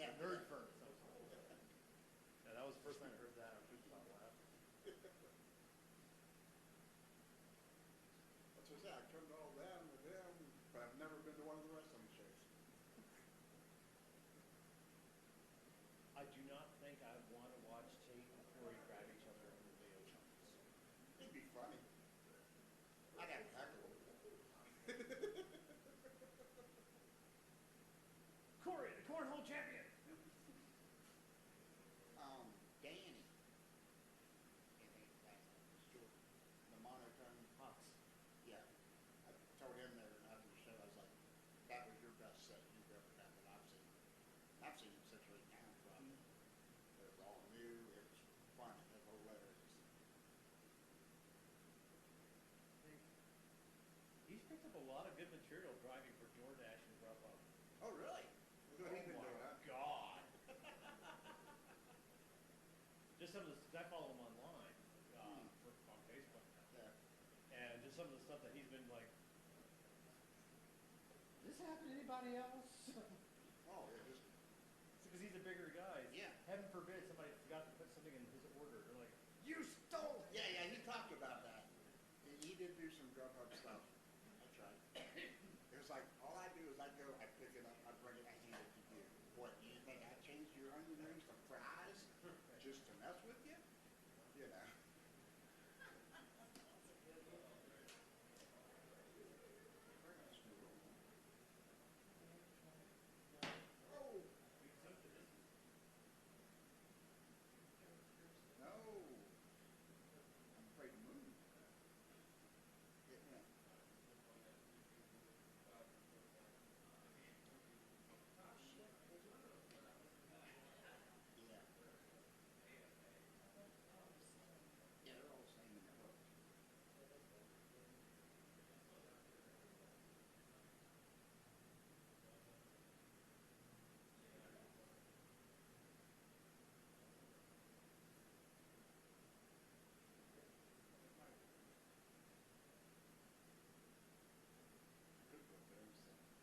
Yeah, nerd yeah. first. Yeah, that was the first time I heard that. I was just about laughing. That's what I said. I come to all them with them, but I've never been to one of the wrestling shows. I do not think I want to watch Tate and Corey grab each other in the video chunks. It'd be funny. I'd have to heckle them. Corey, the cornhole champion. Danny. I think that's short. The monotone. Hux. Yeah. I told him there after the show, I was like, that was your best set you've ever done that I've seen. I've seen it 6 or 8 times probably. It was all new, it was fun, it was hilarious. He's picked up a lot of good material driving for DoorDash and Grubhub. Oh, really? What have you been doing, huh? God. Just some of the stuff, I follow him online on Facebook. Yeah. And just some of the stuff that he's been like, does this happen to anybody else? Oh, yeah, just, Because he's a bigger guy. Yeah. Heaven forbid somebody forgot to put something in his order. They're like, you stole it! yeah, he talked about that. He did do some Grubhub stuff. That's right. It was like, all I do is I go, I pick it up, I bring it, I hand it to you. What, do you think I changed your onion rings to fries just to mess with you? You know. Oh, no. I'm afraid to move. It went. Yeah. Yeah, they're all the same in the book. Could go very simple.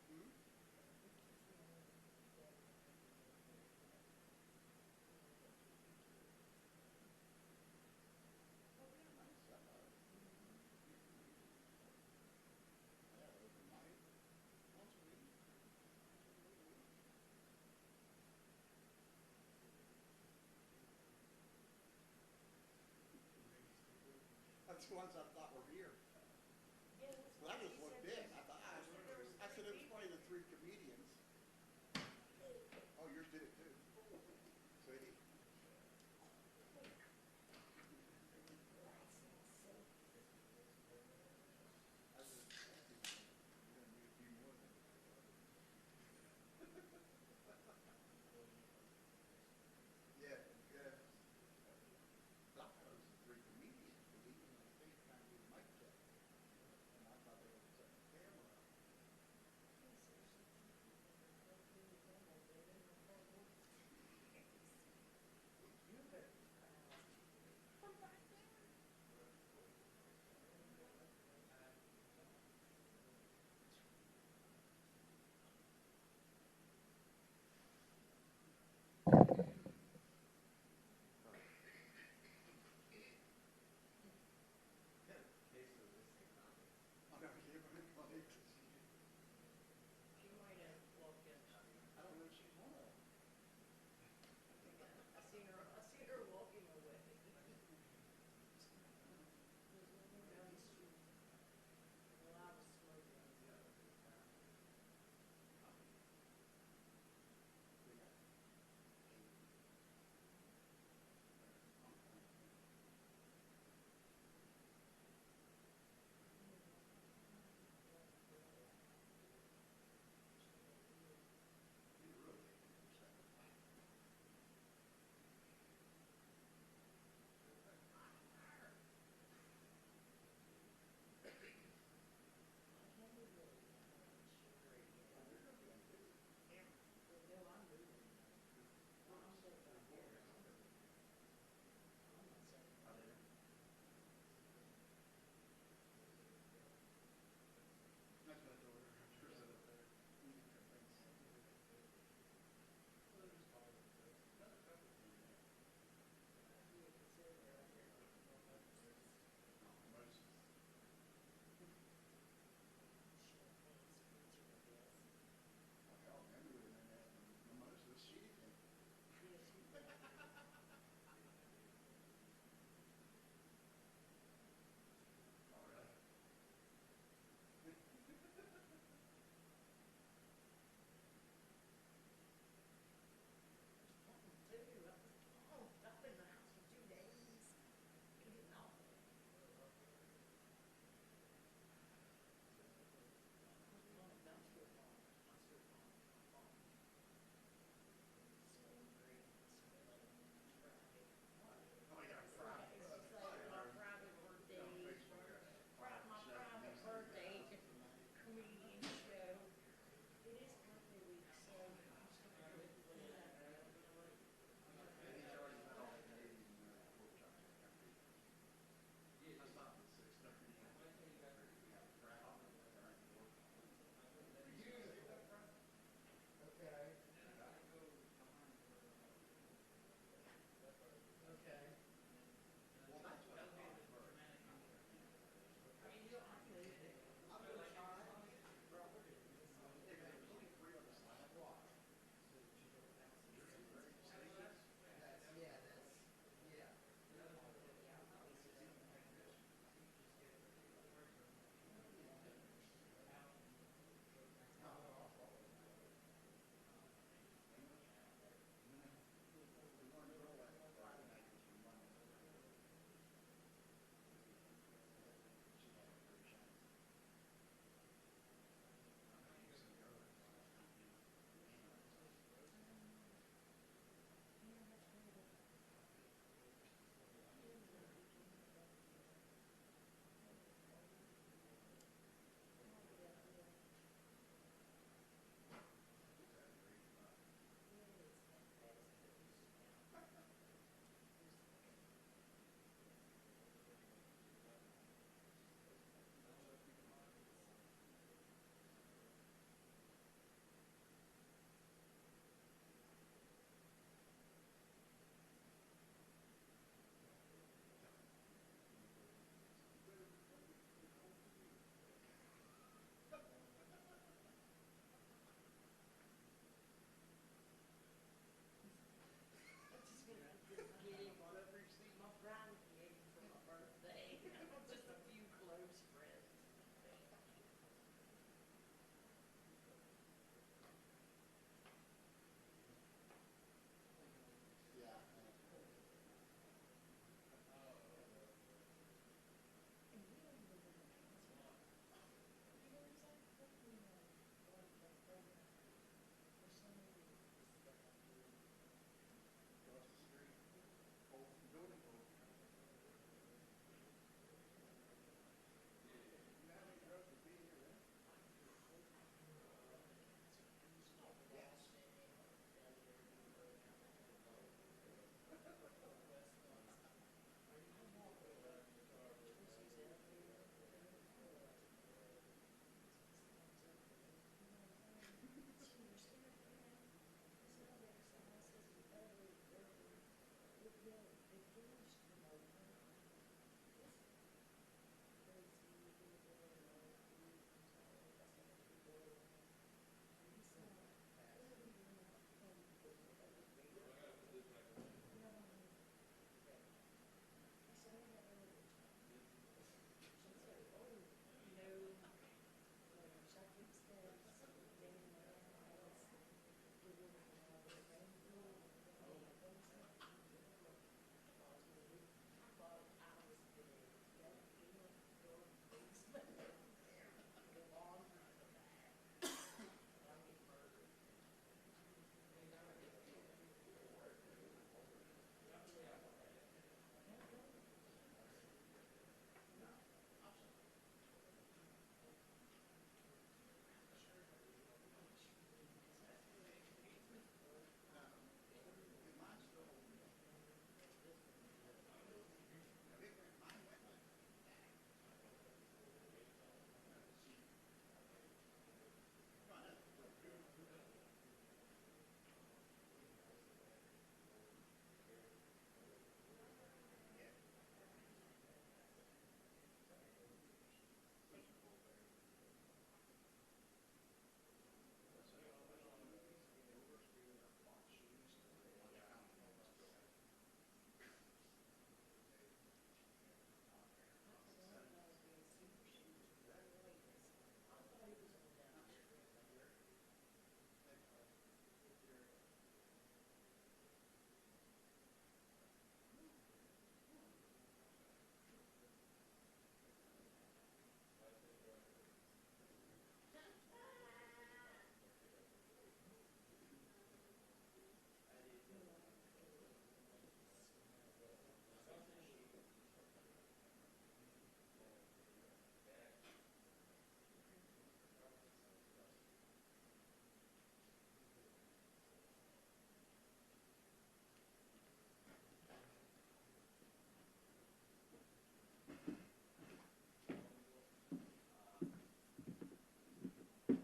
Hmm? Nice. Yeah, overnight. Once a week. That's the ones I thought were here. Yeah, that's Well, I what just he looked said. in. I thought, I said there was I said it was three probably the 3 comedians. Oh, yours did it too. See? I was just asking you, you're going to need a few more than yeah, yeah. I thought it was the 3 comedians, because even when the FaceTime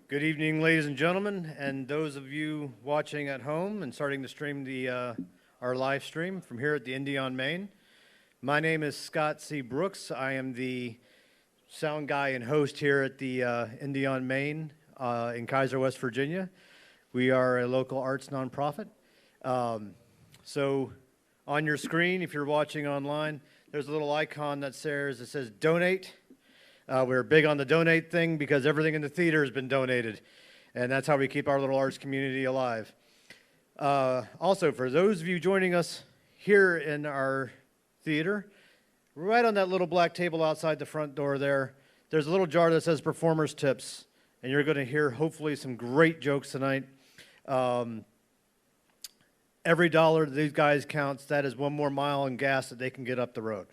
Good evening, ladies and gentlemen, and those of you watching at home and starting to stream our live stream from here at the Indy on Main. My name is Scott C. Brooks. I am the sound guy and host here at the Indy on Main in Kaiser, West Virginia. We are a local arts nonprofit. So on your screen, if you're watching online, there's a little icon that says donate. We're big on the donate thing because everything in the theater has been donated, and that's how we keep our little arts community alive. Also, for those of you joining us here in our theater, right on that little black table outside the front door there's a little jar that says performers tips, and you're going to hear hopefully some great jokes tonight. Every dollar that these guys counts, that is one more mile in gas that they can get up the road.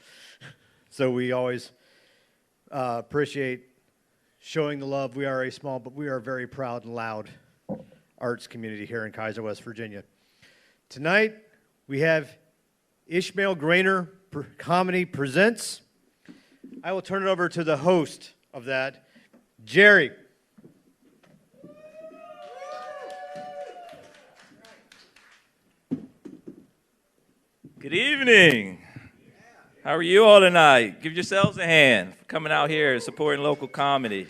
So we always appreciate showing the love. We are a small, but we are a very proud and loud arts community here in Kaiser, West Virginia. Tonight, we have Ishmael Gaynor Comedy Presents. I will turn it over to the host of that, Jerry. Good evening. How are you all tonight? Give yourselves a hand for coming out here supporting local comedy.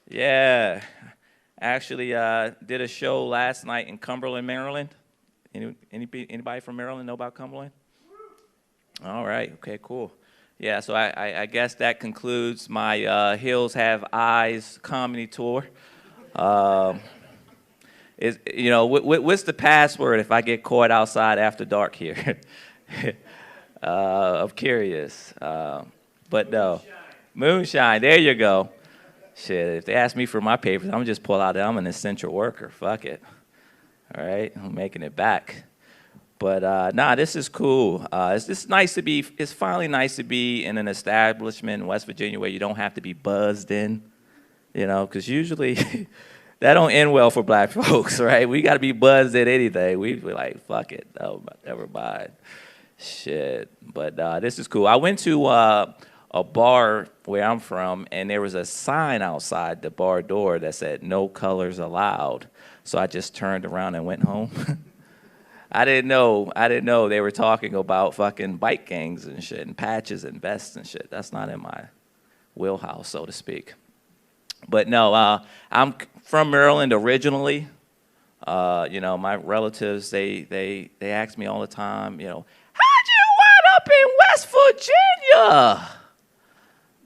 Yeah. Actually, did a show last night in Cumberland, Maryland. Anybody from Maryland know about Cumberland? All right. Okay, cool. Yeah, so I guess that concludes my Hills Have Eyes comedy tour. What's the password if I get caught outside after dark here? I'm curious. But no. Moonshine, there you go. Shit, if they ask me for my papers, I'm going to just pull out that I'm an essential worker. Fuck it. All right, I'm making it back. But this is cool. It's finally nice to be in an establishment in West Virginia where you don't have to be buzzed in, because usually that don't end well for black folks, right? We got to be buzzed at anything. We be like, fuck it, oh, never mind. Shit, but this is cool. I went to a bar where I'm from, and there was a sign outside the bar door that said, "No colors allowed." So I just turned around and went home. I didn't know they were talking about fucking bike gangs and shit, and patches and vests and shit. That's not in my wheelhouse, so to speak. But no, I'm from Maryland originally. My relatives, they ask me all the time, how'd you wind up in West Virginia?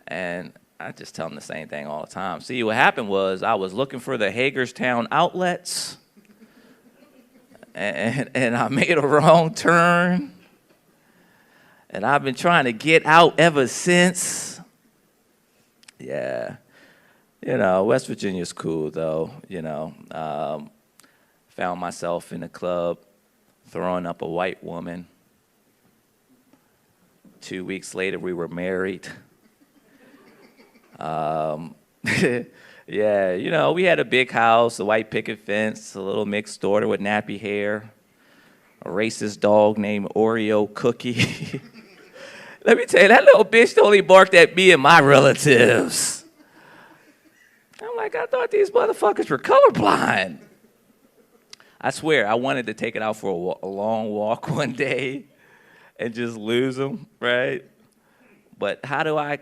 And I just tell them the same thing all the time. See, what happened was I was looking for the Hagerstown outlets, and I made a wrong turn. And I've been trying to get out ever since. Yeah. West Virginia's cool, though, Found myself in a club throwing up a white woman. 2 weeks later, we were married. Yeah, we had a big house, a white picket fence, a little mixed daughter with nappy hair, a racist dog named Oreo Cookie. Let me tell you, that little bitch only barked at me and my relatives. I'm like, I thought these motherfuckers were colorblind. I swear, I wanted to take it out for a long walk one day and just lose them, right? But how do I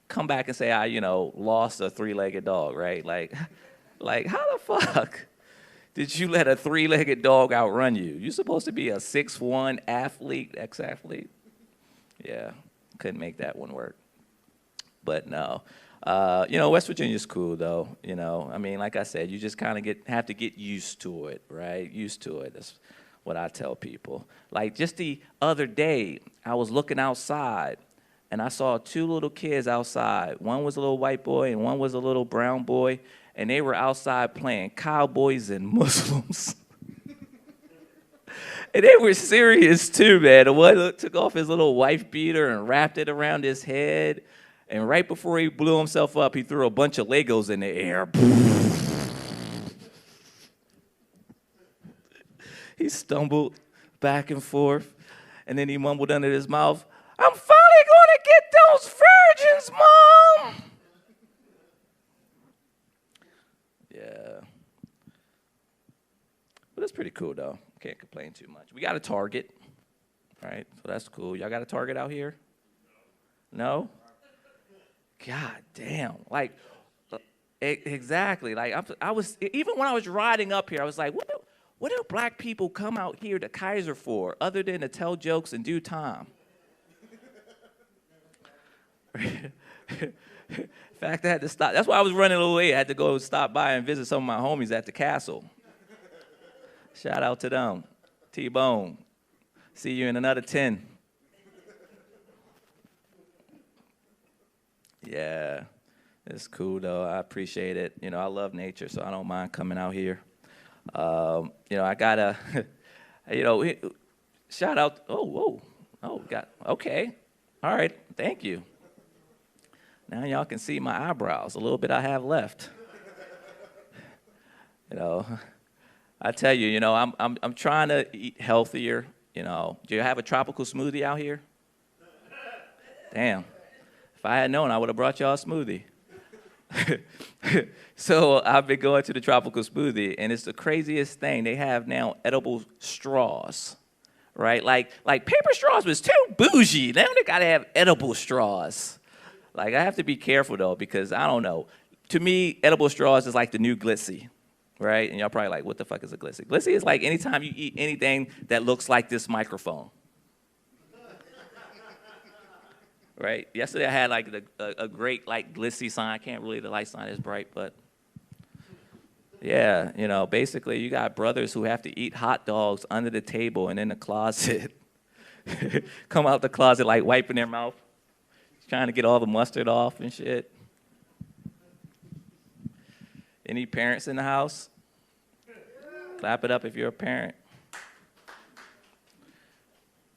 come back and say I, lost a three-legged dog, right? Like how the fuck did you let a three-legged dog outrun you? You're supposed to be a 6'1" athlete, ex-athlete. Yeah, couldn't make that one work. But no. West Virginia's cool, though. Like I said, you just kind of have to get used to it, right? Used to it. That's what I tell people. Like just the other day, I was looking outside, and I saw two little kids outside. One was a little white boy, and one was a little brown boy, and they were outside playing cowboys and Muslims. And they were serious, too, man. The one took off his little wife beater and wrapped it around his head. And right before he blew himself up, he threw a bunch of Legos in the air. He stumbled back and forth, and then he mumbled under his mouth, "I'm finally going to get those virgins, Mom!" was pretty cool, though. Can't complain too much. We got a Target, right? So that's cool. Y'all got a Target out here? No? God damn. Like, exactly. Like, I was, even when I was riding up here, I was like, what do black people come out here to Kaiser for other than to tell jokes in due time? In fact, I had to stop. That's why I was running a little late. I had to go stop by and visit some of my homies at the castle. Shout out to them. T-Bone. See you in another 10. Yeah, it's cool, though. I appreciate it. You know, I love nature, so I don't mind coming out here. You know, I gotta, you know, shout out. Oh, whoa. Oh, okay. All right, thank you. Now y'all can see my eyebrows, a little bit I have left. You know, I tell you, you know, I'm trying to eat healthier. You know, do you have a tropical smoothie out here? Damn, if I had known, I would have brought y'all a smoothie. So I've been going to the tropical smoothie, and it's the craziest thing. They have now edible straws, right? Like paper straws was too bougie. Now they gotta have edible straws. Like, I have to be careful, though, because I don't know. To me, edible straws is like the new glitzy, right? And y'all probably like, what the fuck is a glitzy? Glitzy is like anytime you eat anything that looks like this microphone. Right? Yesterday I had like a great like glitzy sign. I can't really, the light sign is bright, but yeah, you know, basically you got brothers who have to eat hot dogs under the table and in the closet. Come out the closet like wiping their mouth, trying to get all the mustard off and shit. Any parents in the house? Clap it up if you're a parent.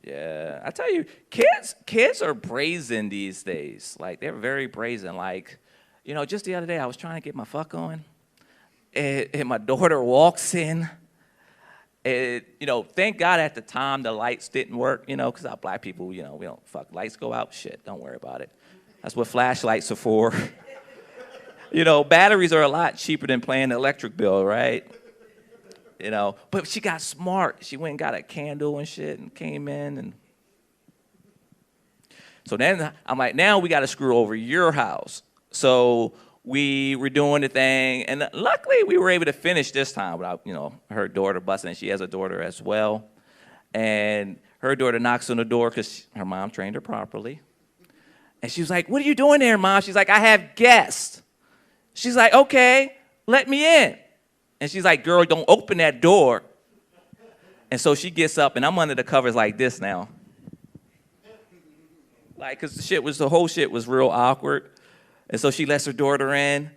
Yeah, I tell you, kids are brazen these days. Like, they're very brazen. Like, you know, just the other day, I was trying to get my fuck on, and my daughter walks in. And, you know, thank God at the time the lights didn't work, you know, because our black people, you know, we don't fuck. Lights go out, shit, don't worry about it. That's what flashlights are for. You know, batteries are a lot cheaper than paying the electric bill, right? You know, but she got smart. She went and got a candle and shit and came in. And so then I'm like, now we got to screw over your house. So we were doing the thing, and luckily we were able to finish this time without, you know, her daughter busting in. She has a daughter as well. And her daughter knocks on the door because her mom trained her properly. And she was like, what are you doing there, Mom? She's like, I have guests. She's like, okay, let me in. And she's like, girl, don't open that door. And so she gets up, and I'm under the covers like this now. Like, because the whole shit was real awkward. And so she lets her daughter in,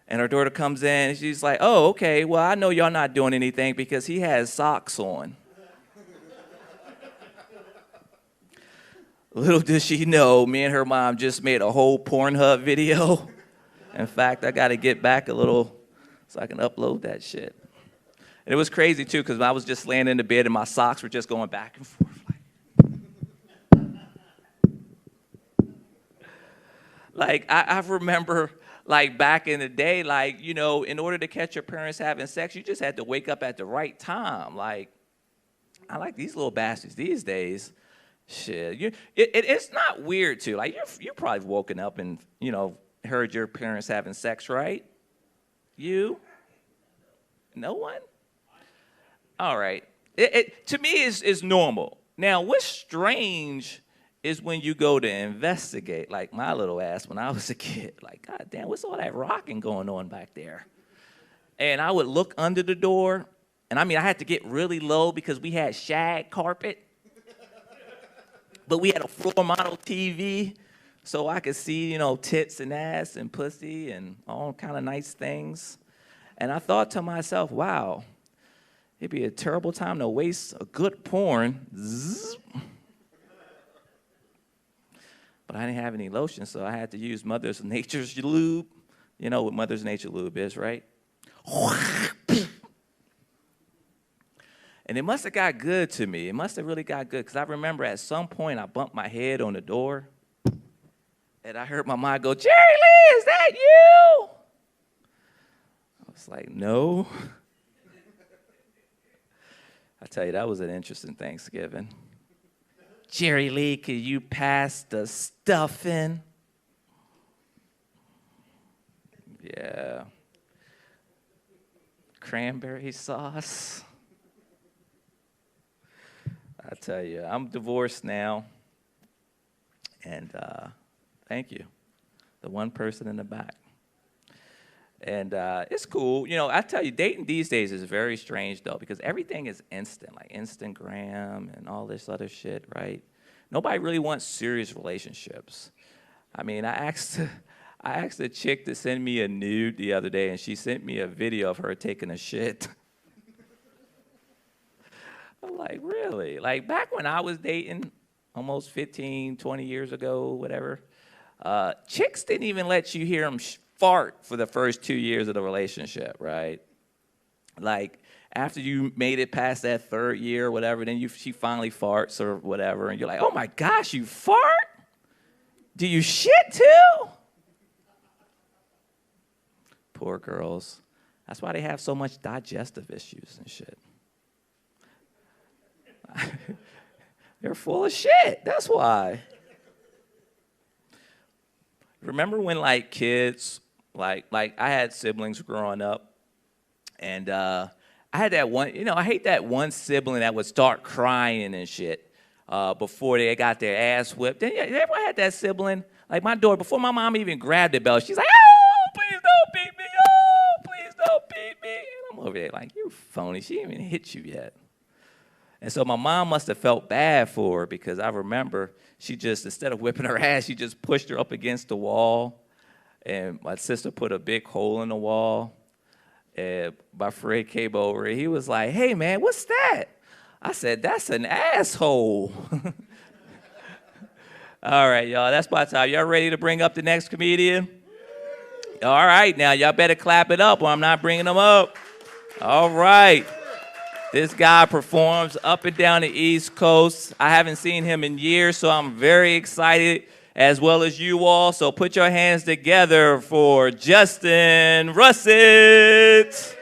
and her daughter comes in, and she's like, oh, okay, well, I know y'all not doing anything because he has socks on. Little does she know, me and her mom just made a whole Pornhub video. In fact, I got to get back a little so I can upload that shit. And it was crazy, too, because I was just laying in the bed and my socks were just going back and forth. Like, I remember, like, back in the day, like, you know, in order to catch your parents having sex, you just had to wake up at the right time. Like, I like these little bastards these days. Shit. It's not weird, too. Like, you're probably woken up and, you know, heard your parents having sex, right? You? No one? All right. To me, is normal. Now, what's strange is when you go to investigate, like my little ass when I was a kid. Like, God damn, what's all that rocking going on back there? And I would look under the door, and I mean, I had to get really low because we had shag carpet. But we had a floor model TV, so I could see, you know, tits and ass and pussy and all kind of nice things. And I thought to myself, wow, it'd be a terrible time to waste a good porn. Zzz. But I didn't have any lotion, so I had to use Mother's Nature's lube. You know what Mother's Nature lube is, right? And it must have got good to me. It must have really got good, because I remember at some point I bumped my head on the door, and I heard my mom go, Jerry Lee, is that you? I was like, no. I tell you, that was an interesting Thanksgiving. Jerry Lee, could you pass the stuffing? Yeah. Cranberry sauce. I tell you, I'm divorced now. And thank you. The one person in the back. And it's cool. You know, I tell you, dating these days is very strange, though, because everything is instant, like Instagram and all this other shit, right? Nobody really wants serious relationships. I mean, I asked a chick to send me a nude the other day, and she sent me a video of her taking a shit. I'm like, really? Like, back when I was dating, almost 15, 20 years ago, whatever, chicks didn't even let you hear them fart for the first 2 years of the relationship, right? Like, after you made it past that third year or whatever, then she finally farts or whatever, and you're like, oh my gosh, you fart? Do you shit too? Poor girls. That's why they have so much digestive issues and shit. They're full of shit. That's why. Remember when, like, kids, like I had siblings growing up, and I had that one, you know, I hate that one sibling that would start crying and shit before they got their ass whipped. Then, you ever had that sibling? Like my daughter, before my mom even grabbed the belt, she's like, oh, please don't beat me. Oh, please don't beat me. And I'm over there like, you phony. She didn't even hit you yet. And so my mom must have felt bad for her, because I remember she just, instead of whipping her ass, she just pushed her up against the wall. And my sister put a big hole in the wall. And my friend came over, and he was like, hey, man, what's that? I said, that's an asshole. All right, y'all, that's my time. Y'all ready to bring up the next comedian? All right, now, y'all better clap it up or I'm not bringing them up. All right. This guy performs up and down the East Coast. I haven't seen him in years, so I'm very excited, as well as you all. So put your hands together for Justin Russet.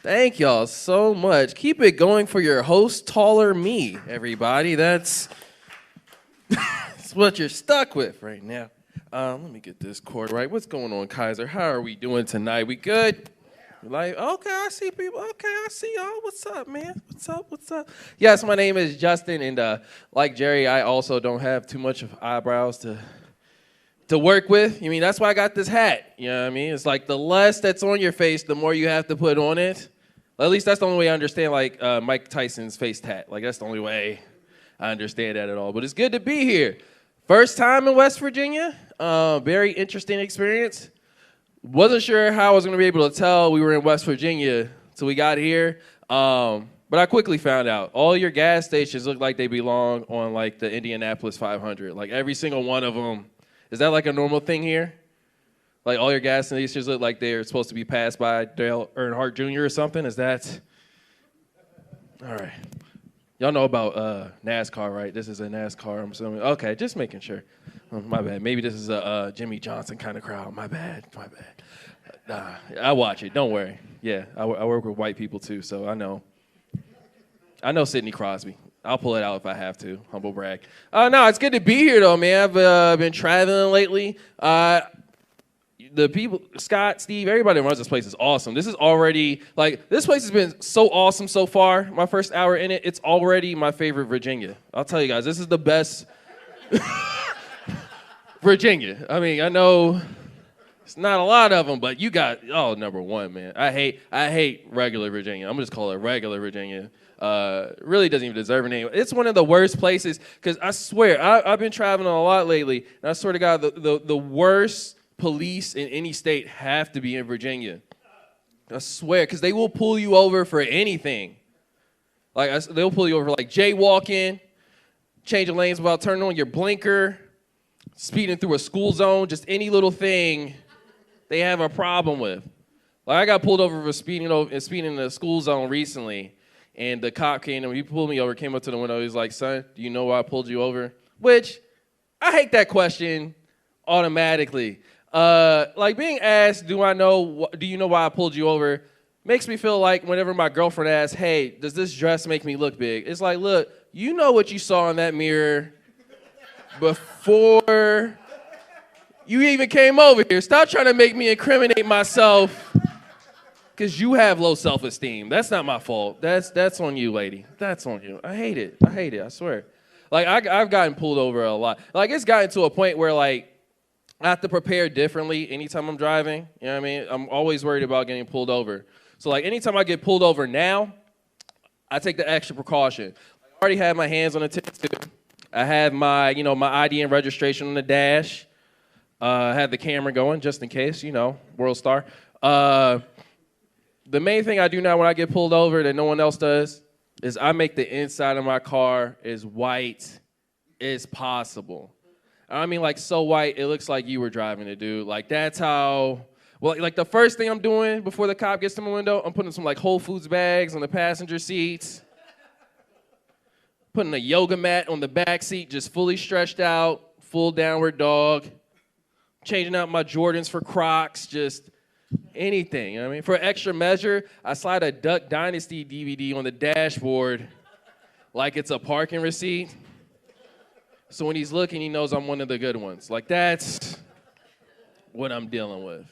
Thank y'all so much. Keep it going for your host, Taller Me, everybody. That's what you're stuck with right now. Let me get this chord right. What's going on, Kaiser? How are we doing tonight? We good? Like, okay, I see people. Okay, I see y'all. What's up, man? What's up? What's up? Yes, my name is Justin, and like Jerry, I also don't have too much of eyebrows to work with. I mean, that's why I got this hat. You know what I mean? It's like the less that's on your face, the more you have to put on it. At least that's the only way I understand, like, Mike Tyson's face tat. Like, that's the only way I understand that at all. But it's good to be here. First time in West Virginia. Very interesting experience. Wasn't sure how I was going to be able to tell we were in West Virginia till we got here. But I quickly found out. All your gas stations look like they belong on, like, the Indianapolis 500. Like, every single one of them. Is that, like, a normal thing here? Like, all your gas stations look like they're supposed to be passed by Dale Earnhardt Jr. or something? Is that? All right. Y'all know about NASCAR, right? This is a NASCAR, I'm assuming. Okay, just making sure. Oh, my bad. Maybe this is a Jimmy Johnson kind of crowd. My bad. I watch it. Don't worry. Yeah, I work with white people, too, so I know. I know Sidney Crosby. I'll pull it out if I have to. Humble brag. No, it's good to be here, though, man. I've been traveling lately. The people, Scott, Steve, everybody that runs this place is awesome. This is already, like, this place has been so awesome so far. My first hour in it, it's already my favorite Virginia. I'll tell you guys, this is the best Virginia. I mean, I know it's not a lot of them, but you got, number one, man. I hate regular Virginia. I'm going to just call it regular Virginia. Really doesn't even deserve a name. It's one of the worst places, because I swear, I've been traveling a lot lately, and I swear to God, the worst police in any state have to be in Virginia. I swear, because they will pull you over for anything. Like, they'll pull you over for, like, jaywalking, changing lanes without turning on your blinker, speeding through a school zone, just any little thing they have a problem with. Like, I got pulled over for speeding in the school zone recently, and the cop came and he pulled me over, came up to the window, he's like, son, do you know why I pulled you over? Which, I hate that question automatically. Like, being asked, do you know why I pulled you over? makes me feel like whenever my girlfriend asks, hey, does this dress make me look big? It's like, look, you know what you saw in that mirror before you even came over here. Stop trying to make me incriminate myself because you have low self-esteem. That's not my fault. That's on you, lady. That's on you. I hate it. I swear. Like, I've gotten pulled over a lot. Like, it's gotten to a point where, like, I have to prepare differently anytime I'm driving. You know what I mean? I'm always worried about getting pulled over. So, like, anytime I get pulled over now, I take the extra precaution. I already have my hands on the ticket, too. I have my, my ID and registration on the dash. I have the camera going just in case, world star. The main thing I do now when I get pulled over that no one else does is I make the inside of my car as white as possible. I mean, like, so white, it looks like you were driving it, dude. Like, that's how, well, like, the first thing I'm doing before the cop gets to my window, I'm putting some, like, Whole Foods bags on the passenger seats, putting a yoga mat on the back seat, just fully stretched out, full downward dog, changing out my Jordans for Crocs, just anything, you know what I mean? For extra measure, I slide a Duck Dynasty DVD on the dashboard like it's a parking receipt. So when he's looking, he knows I'm one of the good ones. Like, that's what I'm dealing with.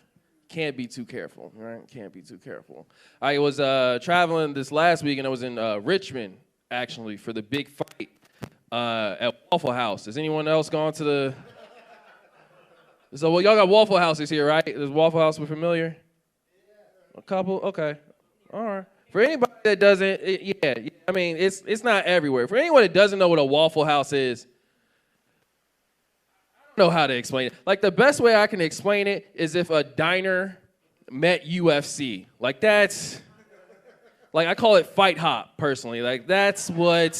Can't be too careful, right? Can't be too careful. I was traveling this last week, and I was in Richmond, actually, for the big fight at Waffle House. Has anyone else gone to the... So, well, y'all got Waffle Houses here, right? Is Waffle House familiar? A couple? Okay. All right. For anybody that doesn't, I mean, it's not everywhere. For anyone that doesn't know what a Waffle House is, I don't know how to explain it. Like, the best way I can explain it is if a diner met UFC. Like, that's, like, I call it fight hop, personally. Like, that's what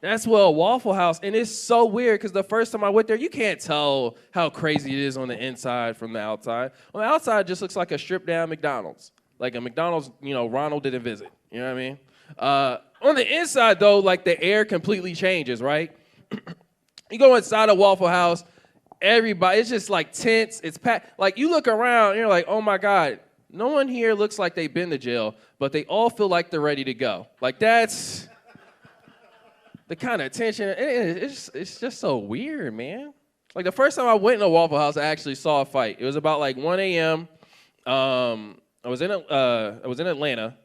a Waffle House, and it's so weird because the first time I went there, you can't tell how crazy it is on the inside from the outside. On the outside, it just looks like a stripped-down McDonald's. Like a McDonald's, Ronald didn't visit. You know what I mean? On the inside, though, like, the air completely changes, right? You go inside a Waffle House, everybody, it's just like tense, it's packed. Like, you look around, and you're like, oh my God, no one here looks like they've been to jail, but they all feel like they're ready to go. Like, that's the kind of tension. It's just so weird, man. Like, the first time I went in a Waffle House, I actually saw a fight. It was about like 1 a.m. I was in Atlanta,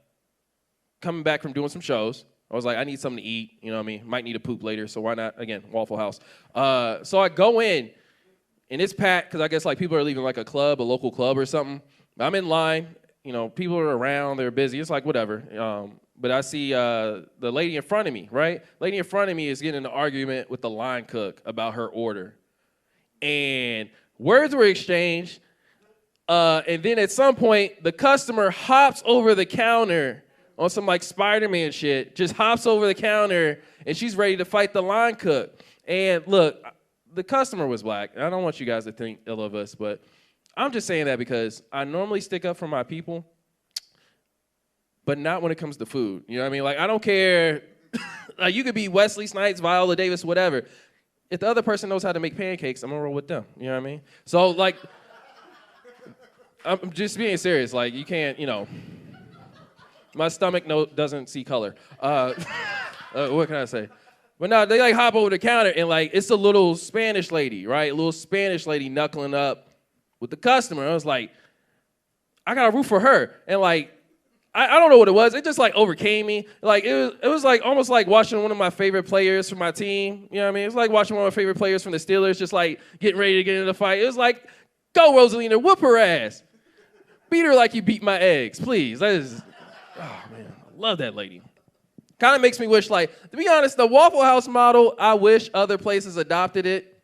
coming back from doing some shows. I was like, I need something to eat, you know what I mean? Might need a poop later, so why not, again, Waffle House. So I go in, and it's packed, because I guess, like, people are leaving, like, a local club or something. I'm in line, people are around, they're busy, it's like, whatever. But I see the lady in front of me, right? Lady in front of me is getting in an argument with the line cook about her order. And words were exchanged, and then at some point, the customer hops over the counter on some, like, Spider-Man shit, just hops over the counter, and she's ready to fight the line cook. And look, the customer was black. I don't want you guys to think ill of us, but I'm just saying that because I normally stick up for my people, but not when it comes to food. You know what I mean? Like, I don't care. Like, you could be Wesley Snipes, Viola Davis, whatever. If the other person knows how to make pancakes, I'm going to roll with them. You know what I mean? So, like, I'm just being serious. Like, you can't, my stomach doesn't see color. What can I say? But no, they, like, hop over the counter, and, like, it's a little Spanish lady, right? A little Spanish lady knuckling up with the customer. I was like, I got to root for her. And, like, I don't know what it was. It just, like, overcame me. Like, it was like almost like watching one of my favorite players from my team. You know what I mean? It was like watching one of my favorite players from the Steelers just, like, getting ready to get into the fight. It was like, go, Rosalina, whoop her ass. Beat her like you beat my eggs, please. That is, oh, man, I love that lady. Kind of makes me wish, like, to be honest, the Waffle House model, I wish other places adopted it.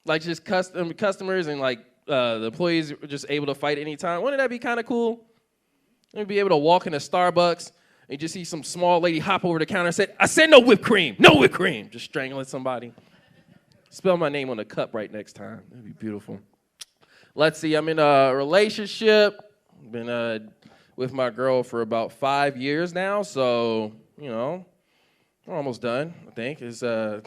Like, just customers and, like, the employees were just able to fight anytime. Wouldn't that be kind of cool? You'd be able to walk into Starbucks and just see some small lady hop over the counter and say, I said no whipped cream, no whipped cream. Just strangling somebody. Spell my name on the cup right next time. That'd be beautiful. Let's see, I'm in a relationship. Been with my girl for about 5 years now, so, we're almost done, I think. We're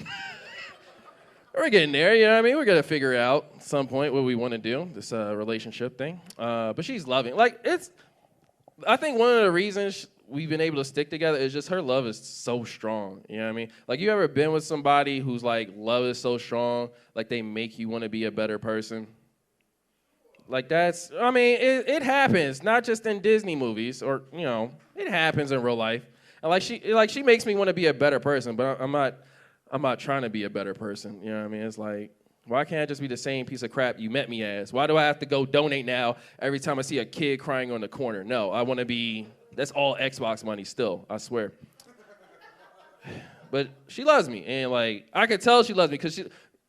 getting there, you know what I mean? We're going to figure out at some point what we want to do, this relationship thing. But she's loving. Like, I think one of the reasons we've been able to stick together is just her love is so strong. You know what I mean? Like, you ever been with somebody whose, like, love is so strong, like, they make you want to be a better person? Like, that's, I mean, it happens, not just in Disney movies or, you know, it happens in real life. And, she makes me want to be a better person, but I'm not trying to be a better person. You know what I mean? It's like, why can't I just be the same piece of crap you met me as? Why do I have to go donate now every time I see a kid crying on the corner? No, I want to be, that's all Xbox money still, I swear. But she loves me, and like, I can tell she loves me because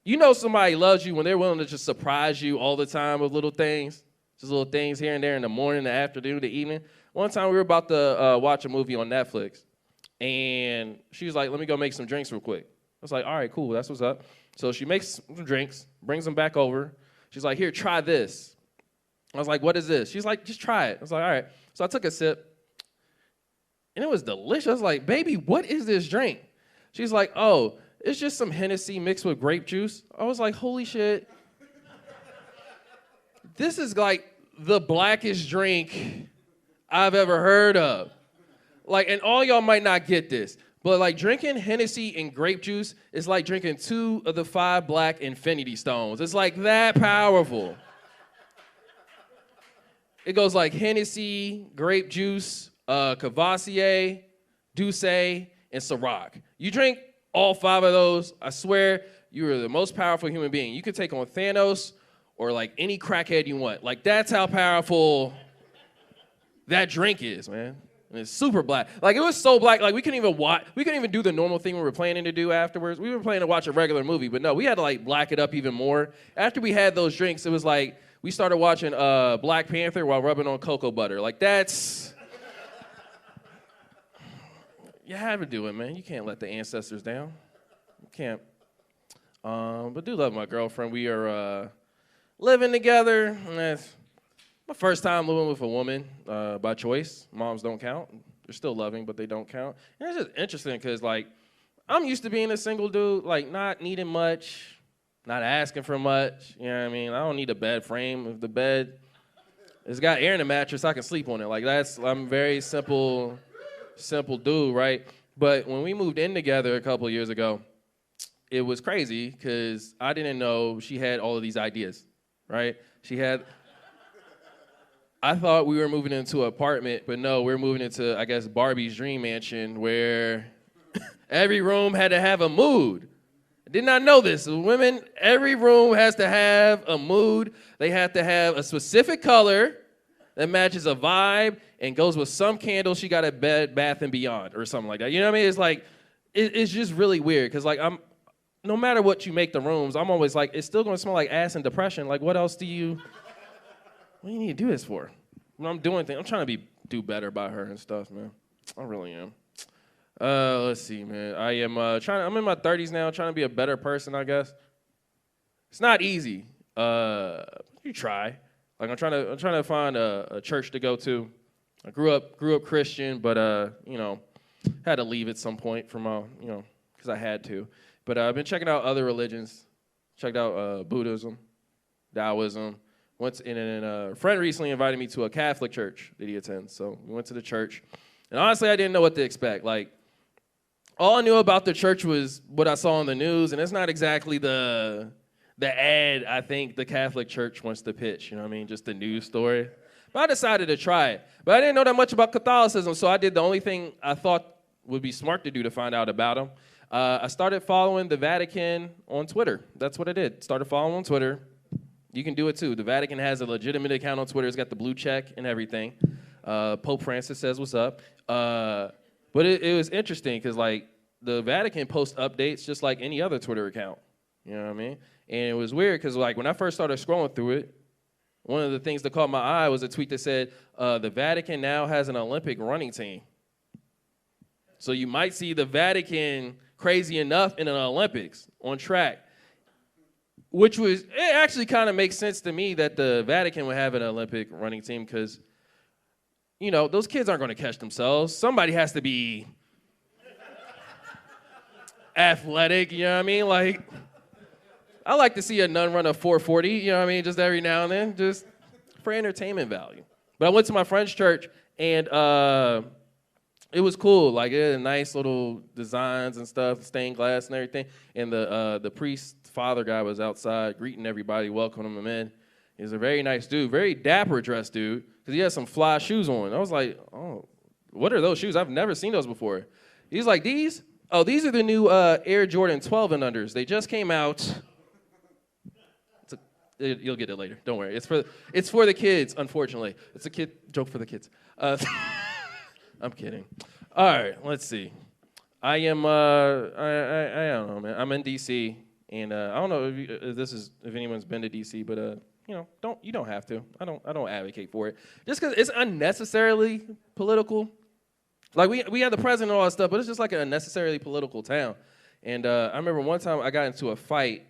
you know somebody loves you when they're willing to just surprise you all the time with little things. Just little things here and there in the morning, the afternoon, the evening. One time we were about to watch a movie on Netflix, and she was like, let me go make some drinks real quick. I was like, all right, cool, that's what's up. So she makes some drinks, brings them back over. She's like, here, try this. I was like, what is this? She's like, just try it. I was like, all right. So I took a sip, and it was delicious. I was like, baby, what is this drink? She's like, oh, it's just some Hennessy mixed with grape juice. I was like, holy shit. This is like the blackest drink I've ever heard of. Like, and all y'all might not get this, but like drinking Hennessy and grape juice is like drinking 2 of the 5 black Infinity Stones. It's like that powerful. It goes like Hennessy, grape juice, Cavassier, Douce, and Ciroc. You drink all 5 of those, I swear, you are the most powerful human being. You can take on Thanos or like any crackhead you want. Like, that's how powerful that drink is, man. And it's super black. Like, it was so black, like we couldn't even do the normal thing we were planning to do afterwards. We were planning to watch a regular movie, but no, we had to like black it up even more. After we had those drinks, it was like we started watching Black Panther while rubbing on cocoa butter. Like, that's, you have to do it, man. You can't let the ancestors down. You can't. But do love my girlfriend. We are living together. That's my first time living with a woman by choice. Moms don't count. They're still loving, but they don't count. And it's just interesting because, like, I'm used to being a single dude, like, not needing much, not asking for much. You know what I mean? I don't need a bed frame. If the bed has got air in the mattress, I can sleep on it. Like, I'm a very simple dude, right? But when we moved in together a couple of years ago, it was crazy because I didn't know she had all of these ideas, right? I thought we were moving into an apartment, but no, we're moving into, I guess, Barbie's dream mansion where every room had to have a mood. I did not know this. Women, every room has to have a mood. They have to have a specific color that matches a vibe and goes with some candles she got at Bed Bath & Beyond or something like that. You know what I mean? It's like, it's just really weird because, like, no matter what you make the rooms, I'm always like, it's still going to smell like ass and depression. Like, what else do you need to do this for? When I'm doing things, I'm trying to do better by her and stuff, man. I really am. Let's see, man. I'm in my 30s now, trying to be a better person, I guess. It's not easy. You try. Like, I'm trying to find a church to go to. I grew up Christian, but had to leave at some point from because I had to. But I've been checking out other religions. Checked out Buddhism, Taoism. And a friend recently invited me to a Catholic church that he attends. So we went to the church. And honestly, I didn't know what to expect. Like, all I knew about the church was what I saw on the news, and it's not exactly the ad I think the Catholic Church wants to pitch, you know what I mean? Just the news story. But I decided to try it. But I didn't know that much about Catholicism, so I did the only thing I thought would be smart to do to find out about them. I started following the Vatican on Twitter. That's what I did. Started following on Twitter. You can do it too. The Vatican has a legitimate account on Twitter. It's got the blue check and everything. Pope Francis says what's up. But it was interesting because, like, the Vatican posts updates just like any other Twitter account. You know what I mean? And it was weird because, like, when I first started scrolling through it, one of the things that caught my eye was a tweet that said, the Vatican now has an Olympic running team. So you might see the Vatican crazy enough in an Olympics on track. It actually kind of makes sense to me that the Vatican would have an Olympic running team because, those kids aren't going to catch themselves. Somebody has to be athletic, you know what I mean? Like, I like to see a nun run a 440, you know what I mean? Just every now and then, just for entertainment value. But I went to my friend's church, And it was cool. Like, it had nice little designs and stuff, stained glass and everything. And the priest father guy was outside greeting everybody, welcoming them in. He was a very nice dude, very dapper dressed dude, because he had some fly shoes on. I was like, oh, what are those shoes? I've never seen those before. He's like, these? Oh, these are the new Air Jordan 12 and unders. They just came out. You'll get it later. Don't worry. It's for the kids, unfortunately. It's a kid joke for the kids. I'm kidding. All right, let's see. I am, I don't know, man. I'm in D.C., and I don't know if anyone's been to D.C., but you know, you don't have to. I don't advocate for it. Just because it's unnecessarily political. Like, we have the president and all that stuff, but it's just like an unnecessarily political town. And I remember one time I got into a fight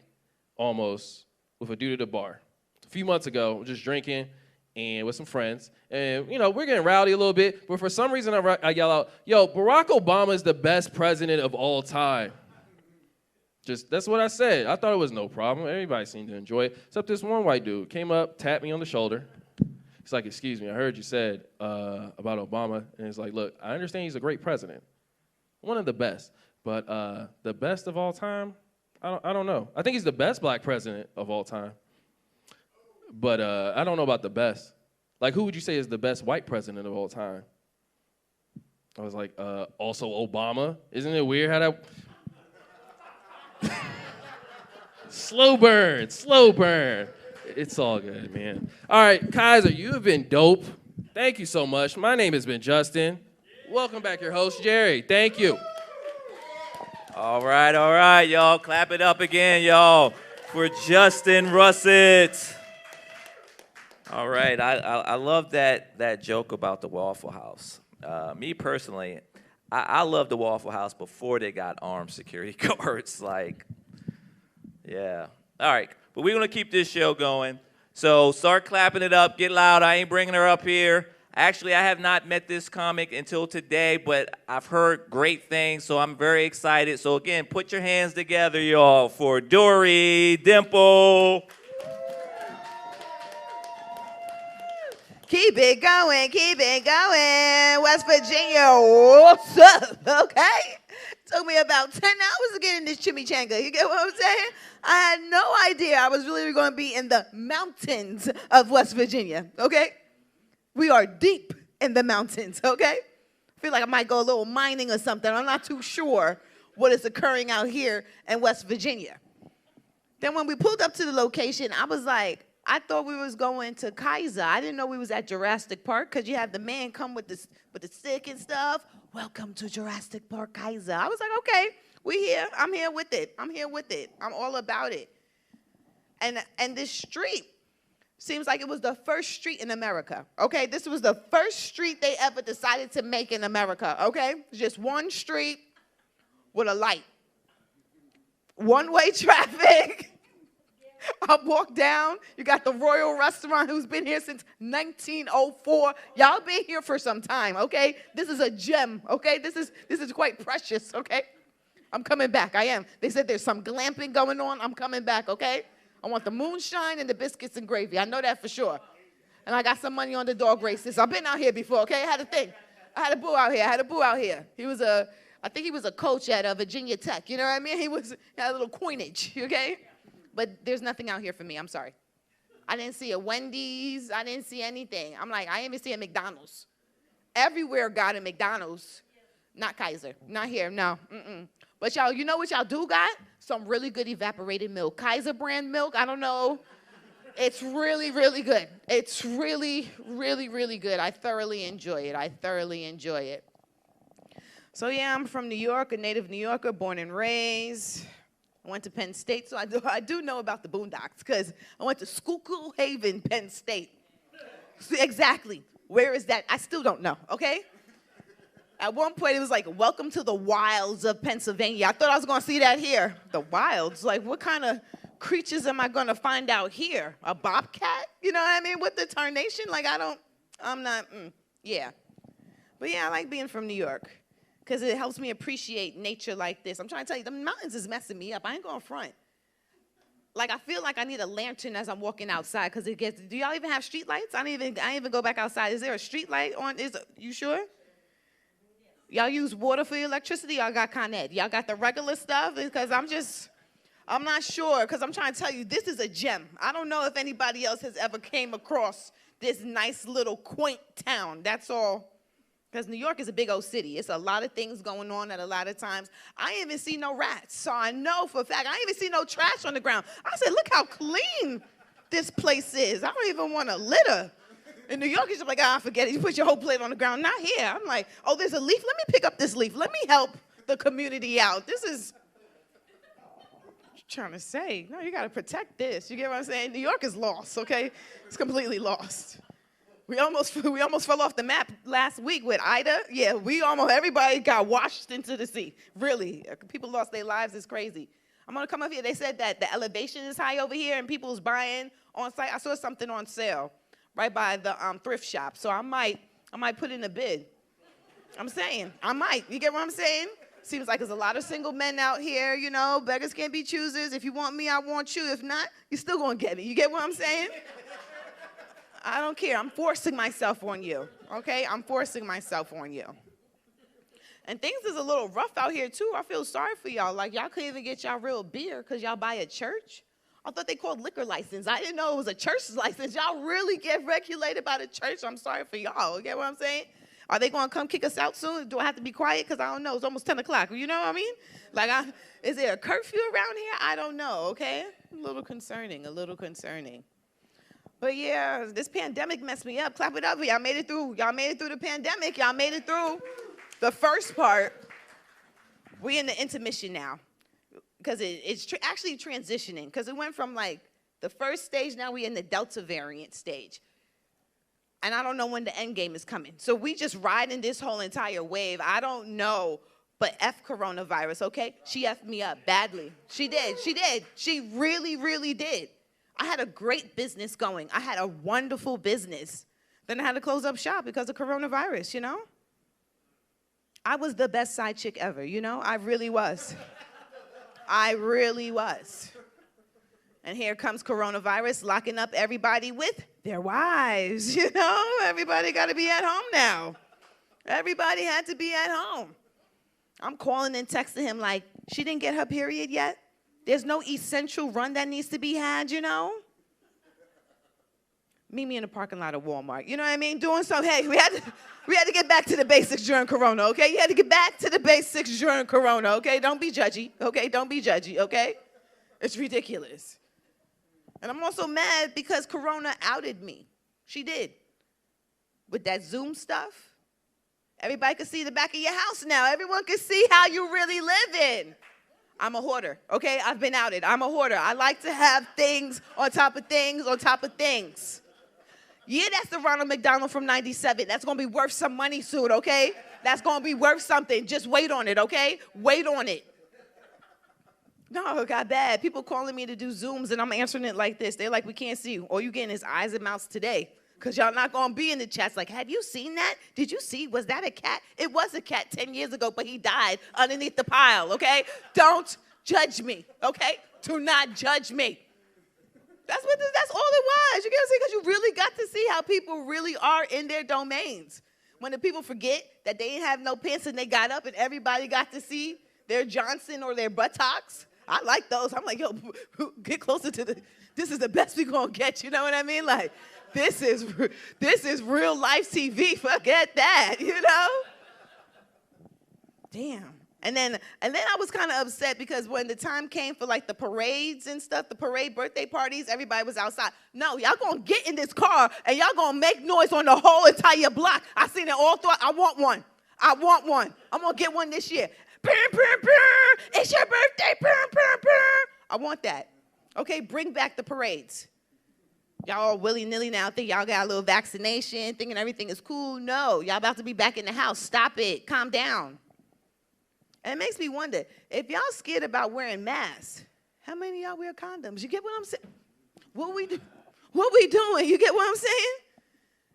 almost with a dude at a bar. A few months ago, just drinking and with some friends. And, you know, we're getting rowdy a little bit, but for some reason I yell out, yo, Barack Obama is the best president of all time. That's what I said. I thought it was no problem. Everybody seemed to enjoy it, except this one white dude came up, tapped me on the shoulder. He's like, excuse me, I heard you said about Obama. And he's like, look, I understand he's a great president, one of the best, but the best of all time, I don't know. I think he's the best black president of all time, but I don't know about the best. Like, who would you say is the best white president of all time? I was like, also Obama. Isn't it weird how that... Slow burn. It's all good, man. All right, Kaiser, you have been dope. Thank you so much. My name has been Justin. Welcome back, your host, Jerry. Thank you. All right, y'all. Clap it up again, y'all, for Justin Russet. All right, I love that joke about the Waffle House. Me personally, I love the Waffle House before they got armed security guards. Like, yeah. All right, but we're going to keep this show going. So start clapping it up. Get loud. I ain't bringing her up here. Actually, I have not met this comic until today, but I've heard great things, so I'm very excited. So, again, put your hands together, y'all, for Dori, Dimple. Keep it going, West Virginia, what's up, okay? Took me about 10 hours to get in this chimichanga, you get what I'm saying? I had no idea I was really going to be in the mountains of West Virginia, okay? We are deep in the mountains, okay? I feel like I might go a little mining or something. I'm not too sure what is occurring out here in West Virginia. Then when we pulled up to the location, I was like, I thought we was going to Kaiser. I didn't know we was at Jurassic Park because you have the man come with the stick and stuff. Welcome to Jurassic Park, Kaiser. I was like, okay, we here. I'm here with it. I'm all about it. And this street seems like it was the first street in America, okay? This was the first street they ever decided to make in America, okay? Just one street with a light. One-way traffic. I walk down. You got the Royal Restaurant who's been here since 1904. Y'all been here for some time, okay? This is a gem, okay? This is quite precious, okay? I'm coming back. I am. They said there's some glamping going on. I'm coming back, okay? I want the moonshine and the biscuits and gravy. I know that for sure. And I got some money on the dog races. I've been out here before, okay? I had a thing. I had a boo out here. I think he was a coach at Virginia Tech. You know what I mean? He had a little coinage, okay? But there's nothing out here for me. I'm sorry. I didn't see a Wendy's. I didn't see anything. I'm like, I didn't even see a McDonald's. Everywhere got a McDonald's. Not Kaiser. Not here. No. But y'all, you know what y'all do got? Some really good evaporated milk. Kaiser brand milk, I don't know. It's really, really good. It's really, really, really good. I thoroughly enjoy it. So yeah, I'm from New York, a native New Yorker, born and raised. I went to Penn State, so I do know about the Boondocks, because I went to Schuylkill Haven, Penn State. So exactly. Where is that? I still don't know, okay? At one point, it was like, welcome to the wilds of Pennsylvania. I thought I was going to see that here. The wilds? Like, what kind of creatures am I going to find out here? A bobcat? You know what I mean? With the tarnation? Like, yeah. But yeah, I like being from New York, because it helps me appreciate nature like this. I'm trying to tell you, the mountains is messing me up. I ain't going front. like I feel like I need a lantern as I'm walking outside because it gets. Do y'all even have street lights? I didn't even go back outside. Is there a street light on? You sure? Y'all use water for your electricity? Y'all got Con Ed? Y'all got the regular stuff? Because I'm not sure, because I'm trying to tell you, this is a gem. I don't know if anybody else has ever came across this nice little quaint town. That's all. Because New York is a big old city. It's a lot of things going on at a lot of times. I ain't even see no rats, so I know for a fact. I ain't even see no trash on the ground. I said, look how clean this place is. I don't even want to litter. In New York, you're just like, forget it. You put your whole plate on the ground. Not here. I'm like, oh, there's a leaf. Let me pick up this leaf. Let me help the community out. This is, what you trying to say? No, you got to protect this. You get what I'm saying? New York is lost, okay? It's completely lost. We almost fell off the map last week with Ida. Yeah, everybody got washed into the sea. Really, people lost their lives. It's crazy. I'm going to come up here. They said that the elevation is high over here and people's buying on site. I saw something on sale right by the thrift shop. So I might put in a bid. I'm saying, I might. You get what I'm saying? Seems like there's a lot of single men out here, you know. Beggars can't be choosers. If you want me, I want you. If not, you're still going to get it. You get what I'm saying? I don't care. I'm forcing myself on you, okay? I'm forcing myself on you. And things is a little rough out here, too. I feel sorry for y'all. Like, y'all couldn't even get y'all real beer because y'all buy at church. I thought they called liquor license. I didn't know it was a church's license. Y'all really get regulated by the church. I'm sorry for y'all. You get what I'm saying? Are they going to come kick us out soon? Do I have to be quiet? Because I don't know. It's almost 10 o'clock. You know what I mean? Like, is there a curfew around here? I don't know, okay? A little concerning. But, yeah, this pandemic messed me up. Clap it up. Y'all made it through. Y'all made it through the pandemic. Y'all made it through the first part. We in the intermission now. Because it's actually transitioning. Because it went from, like, the first stage, now we in the Delta variant stage. And I don't know when the end game is coming. So we just riding this whole entire wave. I don't know, but F coronavirus, okay? She F'd me up badly. She did. She really, really did. I had a great business going. I had a wonderful business. Then I had to close up shop because of coronavirus, you know? I was the best side chick ever, you know? I really was. I really was. And here comes coronavirus locking up everybody with their wives, you know? Everybody got to be at home now. Everybody had to be at home. I'm calling and texting him like, she didn't get her period yet? There's no essential run that needs to be had, you know? Meet me in the parking lot of Walmart. You know what I mean? Doing something. Hey, we had to get back to the basics during Corona, okay? You had to get back to the basics during Corona, okay? Don't be judgy, okay? Don't be judgy, okay? It's ridiculous. And I'm also mad because Corona outed me. She did. With that Zoom stuff. Everybody can see the back of your house now. Everyone can see how you really living. I'm a hoarder, okay? I've been outed. I'm a hoarder. I like to have things on top of things on top of things. Yeah, that's the Ronald McDonald from 97. That's going to be worth some money soon, okay? That's going to be worth something. Just wait on it, okay? Wait on it. No, it got bad. People calling me to do Zooms, and I'm answering it like this. They're like, we can't see you. All you getting is eyes and mouths today. Because y'all not going to be in the chats like, have you seen that? Did you see? Was that a cat? It was a cat 10 years ago, but he died underneath the pile, okay? Don't judge me, okay? Do not judge me. That's all it was. You get what I'm saying? Because you really got to see how people really are in their domains. When the people forget that they didn't have no pants and they got up and everybody got to see their Johnson or their buttocks. I like those. I'm like, yo, get closer to this is the best we gonna get. You know what I mean? Like, this is real life TV. Forget that, you know? Damn. And then I was kind of upset because when the time came for like the parades and stuff, the parade birthday parties, everybody was outside. No, y'all gonna get in this car and y'all gonna make noise on the whole entire block. I seen it all throughout. I want one. I'm gonna get one this year. It's your birthday. I want that. Okay, bring back the parades. Y'all all willy-nilly now think y'all got a little vaccination, thinking everything is cool. No, y'all about to be back in the house. Stop it. Calm down. And it makes me wonder, if y'all scared about wearing masks, how many of y'all wear condoms? You get what I'm saying? What we doing? You get what I'm saying?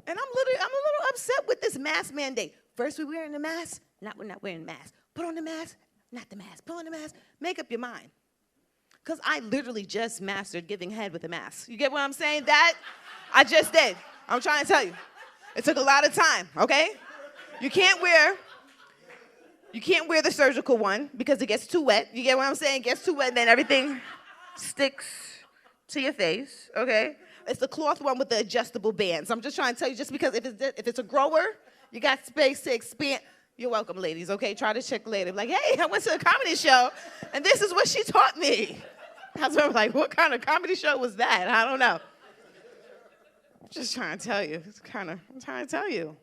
And I'm a little upset with this mask mandate. First we're wearing the mask, we're not wearing the mask. Put on the mask, not the mask. Put on the mask. Make up your mind. Because I literally just mastered giving head with a mask. You get what I'm saying? That, I just did. I'm trying to tell you. It took a lot of time, okay? You can't wear the surgical one because it gets too wet. You get what I'm saying? It gets too wet, and then everything sticks to your face, okay? It's the cloth one with the adjustable bands. I'm just trying to tell you, just because if it's a grower, you got space to expand. You're welcome, ladies, okay? Try to check later. Like, hey, I went to a comedy show, and this is what she taught me. I was like, what kind of comedy show was that? I don't know. Just trying to tell you. I'm trying to tell you.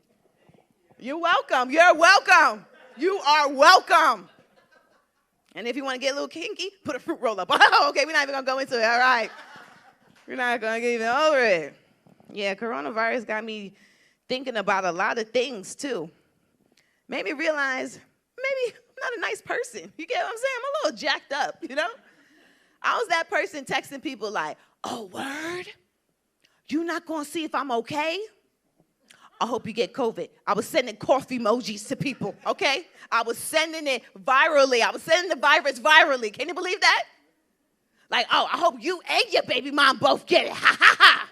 You're welcome. You're welcome. You are welcome. And if you want to get a little kinky, put a fruit roll up. Oh, okay, we're not even going to go into it. All right. We're not going to get even over it. Yeah, coronavirus got me thinking about a lot of things, too. Made me realize maybe I'm not a nice person. You get what I'm saying? I'm a little jacked up, you know? I was that person texting people like, oh, word? You not going to see if I'm okay? I hope you get COVID. I was sending cough emojis to people, okay? I was sending it virally. I was sending the virus virally. Can you believe that? Like, oh, I hope you and your baby mom both get it. Ha, ha, ha.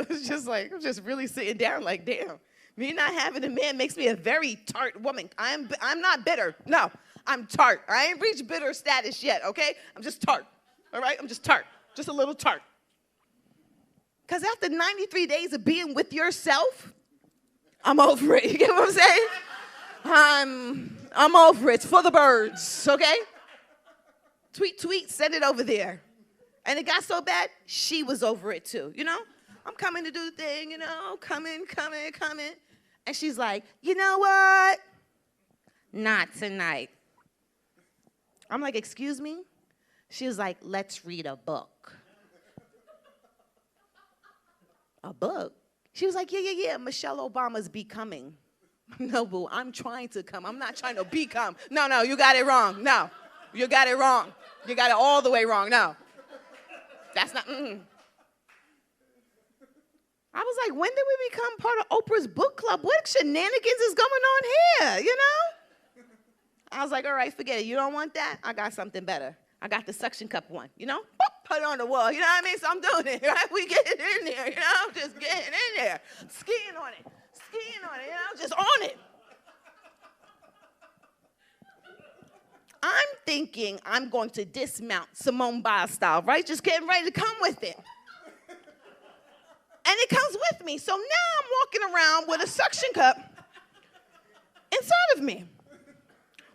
It's just like, I'm just really sitting down like, damn. Me not having a man makes me a very tart woman. I'm not bitter. No, I'm tart. I ain't reached bitter status yet, okay? I'm just tart, all right? I'm just tart, just a little tart. Because after 93 days of being with yourself, I'm over it. You get what I'm saying? I'm over it. It's for the birds, okay? Tweet, send it over there. And it got so bad, she was over it too, you know? I'm coming to do the thing, you know, coming. And she's like, you know what? Not tonight. I'm like, excuse me? She was like, let's read a book. A book? She was like, yeah, Michelle Obama's becoming. No, boo, I'm trying to come. I'm not trying to become. No, you got it wrong. No, you got it wrong. You got it all the way wrong. No, that's not, I was like, when did we become part of Oprah's book club? What shenanigans is going on here, you know? I was like, all right, forget it. You don't want that? I got something better. I got the suction cup one, you know? Boop, put it on the wall, you know what I mean? So I'm doing it, right? We get it in there, you know? I'm just getting in there, skiing on it, you know? Just on it. I'm thinking I'm going to dismount Simone Biles style, right? Just getting ready to come with it. And it comes with me. So now I'm walking around with a suction cup inside of me.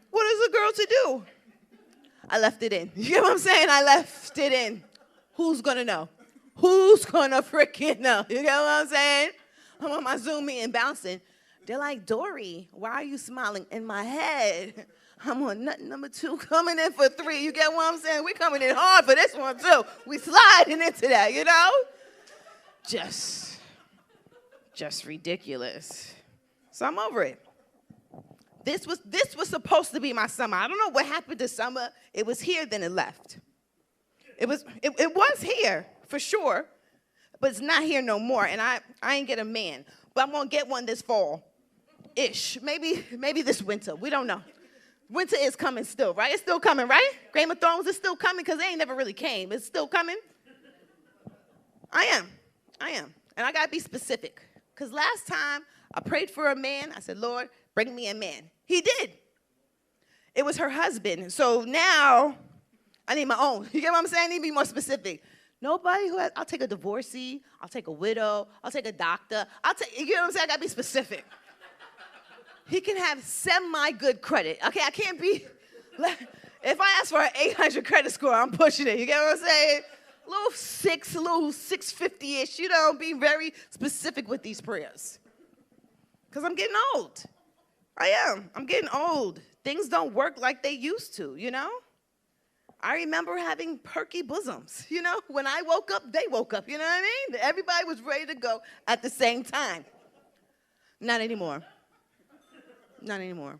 What is a girl to do? I left it in. You know what I'm saying? I left it in. Who's going to know? Who's going to freaking know? You know what I'm saying? I'm on my Zoom meeting bouncing. They're like, Dori, why are you smiling? In my head, I'm on nut number 2, coming in for 3. You get what I'm saying? We coming in hard for this one, too. We sliding into that, you know? Just ridiculous. So I'm over it. This was supposed to be my summer. I don't know what happened to summer. It was here, then it left. It was here, for sure, but it's not here no more, and I ain't get a man. But I'm gonna get one this fall-ish. Maybe this winter. We don't know. Winter is coming still, right? It's still coming, right? Game of Thrones is still coming because they ain't never really came. It's still coming. I am. And I got to be specific. Because last time I prayed for a man, I said, Lord, bring me a man. He did. It was her husband. So now I need my own. You get what I'm saying? I need to be more specific. Nobody who has, I'll take a divorcee. I'll take a widow. I'll take a doctor. You know what I'm saying? I got to be specific. He can have semi-good credit. Okay, I can't be, if I ask for an 800 credit score, I'm pushing it. You get what I'm saying? A little 650-ish, you know, be very specific with these prayers. Because I'm getting old. I am. I'm getting old. Things don't work like they used to, you know? I remember having perky bosoms, you know? When I woke up, they woke up, you know what I mean? Everybody was ready to go at the same time. Not anymore. Not anymore.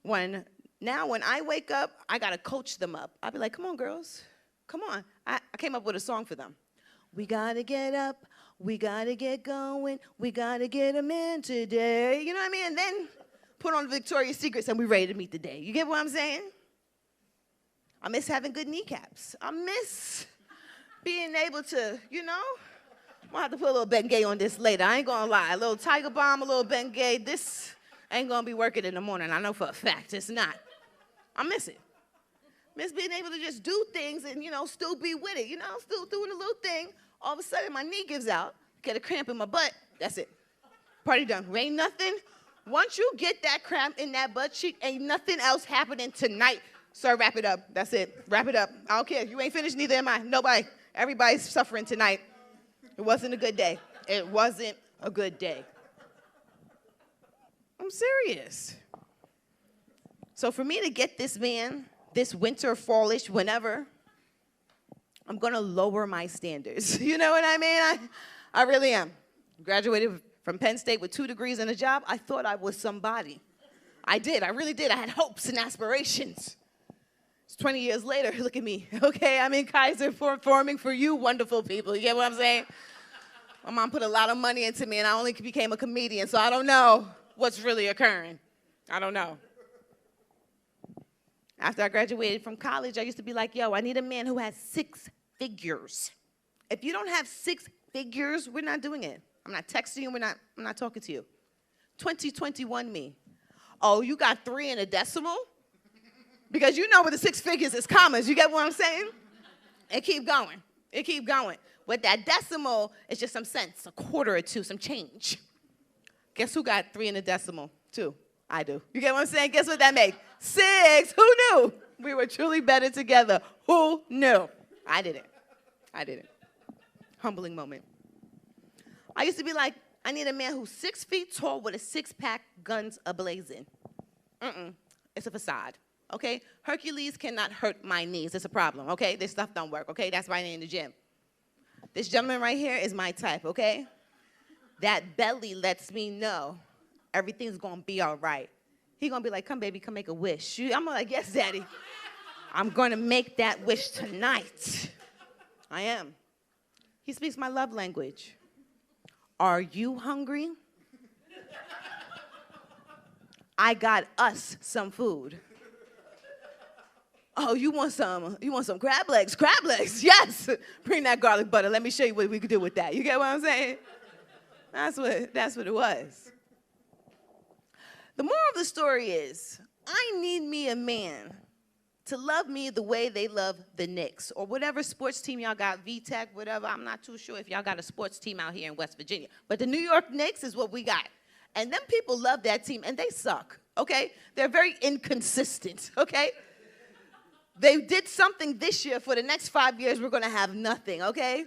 When I wake up, I got to coach them up. I'll be like, come on, girls. Come on. I came up with a song for them. We got to get up. We got to get going. We got to get a man today. You know what I mean? And then put on Victoria's Secrets and we're ready to meet the day. You get what I'm saying? I miss having good kneecaps. I miss being able to, I'm gonna have to put a little Bengay on this later. I ain't gonna lie. A little Tiger Balm, a little Bengay. This ain't gonna be working in the morning. I know for a fact it's not. I miss it. Miss being able to just do things and, still be with it. Still doing a little thing. All of a sudden, my knee gives out. Get a cramp in my butt. That's it. Party done. Ain't nothing. Once you get that cramp in that butt cheek, ain't nothing else happening tonight. Sir, wrap it up. That's it. Wrap it up. I don't care. You ain't finished, neither am I. Nobody. Everybody's suffering tonight. It wasn't a good day. It wasn't a good day. I'm serious. So for me to get this man, this winter, fallish, whenever, I'm going to lower my standards. You know what I mean? I really am. Graduated from Penn State with 2 degrees and a job. I thought I was somebody. I did. I really did. I had hopes and aspirations. It's 20 years later. Look at me. Okay, I'm in Kaiser performing for you wonderful people. You get what I'm saying? My mom put a lot of money into me, and I only became a comedian, so I don't know what's really occurring. I don't know. After I graduated from college, I used to be like, yo, I need a man who has 6 figures. If you don't have 6 figures, we're not doing it. I'm not texting you. I'm not talking to you. 2021 me. Oh, you got 3 and a decimal? Because you know with the 6 figures is commas. You get what I'm saying? It keep going. It keep going. With that decimal, it's just some cents, a quarter or 2, some change. Guess who got 3 and a decimal? 2. I do. You get what I'm saying? Guess what that makes? 6. Who knew? We were truly better together. Who knew? I didn't. I didn't. Humbling moment. I used to be like, I need a man who's 6 feet tall with a 6-pack, guns ablazing. It's a facade, okay? Hercules cannot hurt my knees. It's a problem, okay? This stuff don't work, okay? That's why I ain't in the gym. This gentleman right here is my type, okay? That belly lets me know everything's gonna be all right. He gonna be like, come baby, come make a wish. I'm like, yes, daddy. I'm gonna make that wish tonight. I am. He speaks my love language. Are you hungry? I got us some food. Oh, you want some crab legs? Crab legs, yes. Bring that garlic butter. Let me show you what we could do with that. You get what I'm saying? That's what it was. The moral of the story is, I need me a man to love me the way they love the Knicks or whatever sports team y'all got, VTech, whatever. I'm not too sure if y'all got a sports team out here in West Virginia. But the New York Knicks is what we got. And them people love that team, and they suck, okay? They're very inconsistent, okay? They did something this year. For the next 5 years, we're going to have nothing, okay?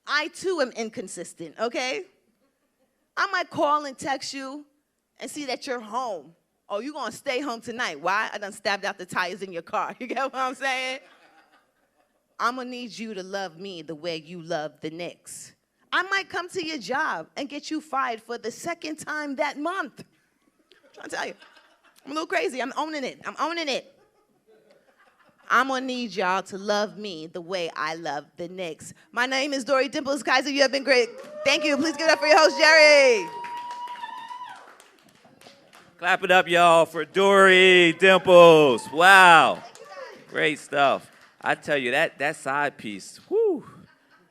I, too, am inconsistent, okay? I might call and text you and see that you're home. Oh, you're going to stay home tonight. Why? I done stabbed out the tires in your car. You get what I'm saying? I'm going to need you to love me the way you love the Knicks. I might come to your job and get you fired for the 2nd time that month. I'm trying to tell you. I'm a little crazy. I'm owning it. I'm owning it. I'm going to need y'all to love me the way I love the Knicks. My name is Dori Dimples. Kaiser, you have been great. Thank you. Please give it up for your host, Jerry. Clap it up, y'all, for Dori Dimples. Wow. Great stuff. I tell you, that side piece, whew,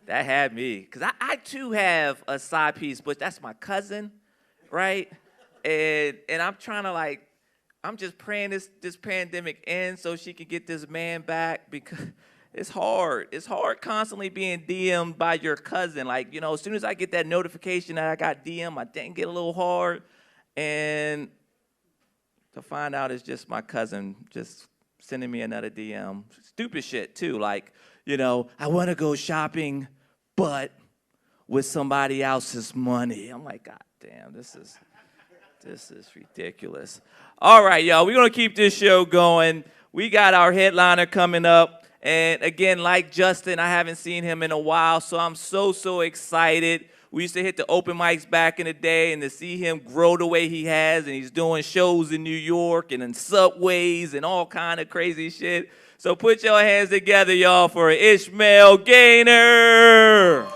that had me. Because I too have a side piece, but that's my cousin, right? And I'm trying to, I'm just praying this pandemic ends so she can get this man back, because it's hard. It's hard constantly being DM'd by your cousin. As soon as I get that notification that I got DM'd, my thing get a little hard. And to find out it's just my cousin just sending me another DM. Stupid shit, too. I want to go shopping, but with somebody else's money. I'm like, God damn, this is ridiculous. All right, y'all, we're going to keep this show going. We got our headliner coming up. And again, like Justin, I haven't seen him in a while, so I'm so excited. We used to hit the open mics back in the day, and to see him grow the way he has, and he's doing shows in New York and in subways and all kind of crazy shit. So put your hands together, y'all, for Ishmael Gaynor.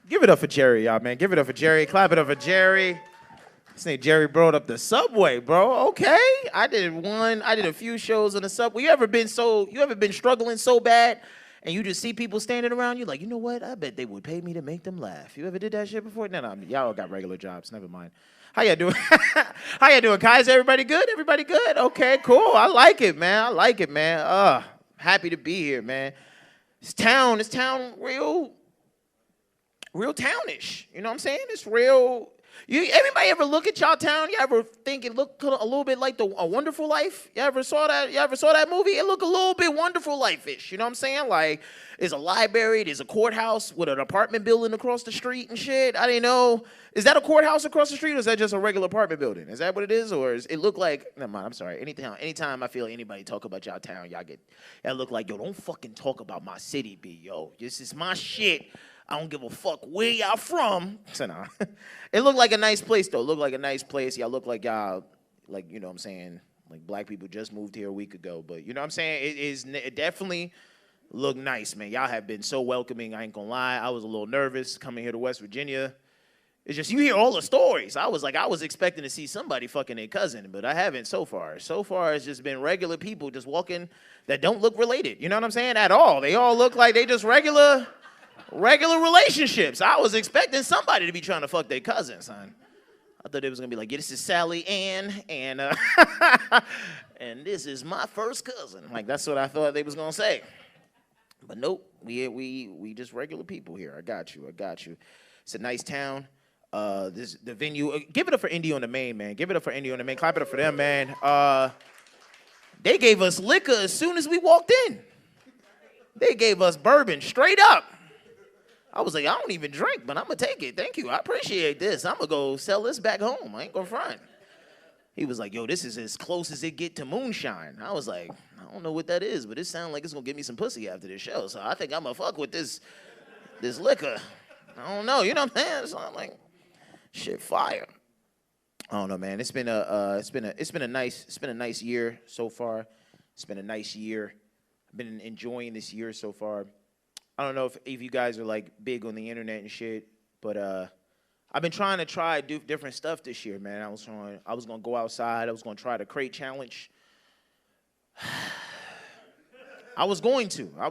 Give it up for Jerry, y'all, man. Give it up for Jerry. Clap it up for Jerry. This nigga Jerry brought up the subway, bro. Okay. I did a few shows on the subway. You ever been struggling so bad and you just see people standing around you like, you know what? I bet they would pay me to make them laugh. You ever did that shit before? No, y'all got regular jobs. Never mind. How y'all doing? How y'all doing, guys? Everybody good? Everybody good? Okay, cool. I like it, man. Happy to be here, man. This town real townish. You know what I'm saying? It's real. Everybody ever look at y'all town? You ever think it looked a little bit like A Wonderful Life? You ever saw that movie? It looked a little bit Wonderful Life-ish. You know what I'm saying? Like, there's a library, there's a courthouse with an apartment building across the street and shit. I didn't know. Is that a courthouse across the street, or is that just a regular apartment building? Is that what it is, or is it look like? Never mind. I'm sorry. Anytime I feel anybody talk about y'all town, y'all look like, yo, don't fucking talk about my city, B, yo. This is my shit. I don't give a fuck where y'all from. So nah. It looked like a nice place, though. Looked like a nice place. Y'all look like y'all, like, you know what I'm saying, like black people just moved here a week ago. But you know what I'm saying? It definitely looked nice, man. Y'all have been so welcoming. I ain't gonna lie. I was a little nervous coming here to West Virginia. It's just, you hear all the stories. I was expecting to see somebody fucking their cousin, but I haven't so far. So far, it's just been regular people just walking that don't look related. You know what I'm saying? At all. They all look like they just regular relationships. I was expecting somebody to be trying to fuck their cousin, son. I thought it was gonna be like, yeah, this is Sally Ann, and and this is my first cousin. Like, that's what I thought they was gonna say. But nope, we just regular people here. I got you. It's a nice town. The venue. Give it up for Indy on the Main, man. Give it up for Indy on the Main. Clap it up for them, man. They gave us liquor as soon as we walked in. They gave us bourbon straight up. I was like, I don't even drink, but I'm going to take it. Thank you. I appreciate this. I'm going to go sell this back home. I ain't going to front. He was like, yo, this is as close as it get to moonshine. I was like, I don't know what that is, but it sounds like it's going to give me some pussy after this show. So I think I'm going to fuck with this liquor. I don't know. You know what I'm saying? So I'm like, shit, fire. I don't know, man. It's been a nice year so far. It's been a nice year. I've been enjoying this year so far. I don't know if you guys are like big on the internet and shit, but I've been trying to do different stuff this year, man. I was gonna go outside. I was gonna try the crate challenge. I was going to. I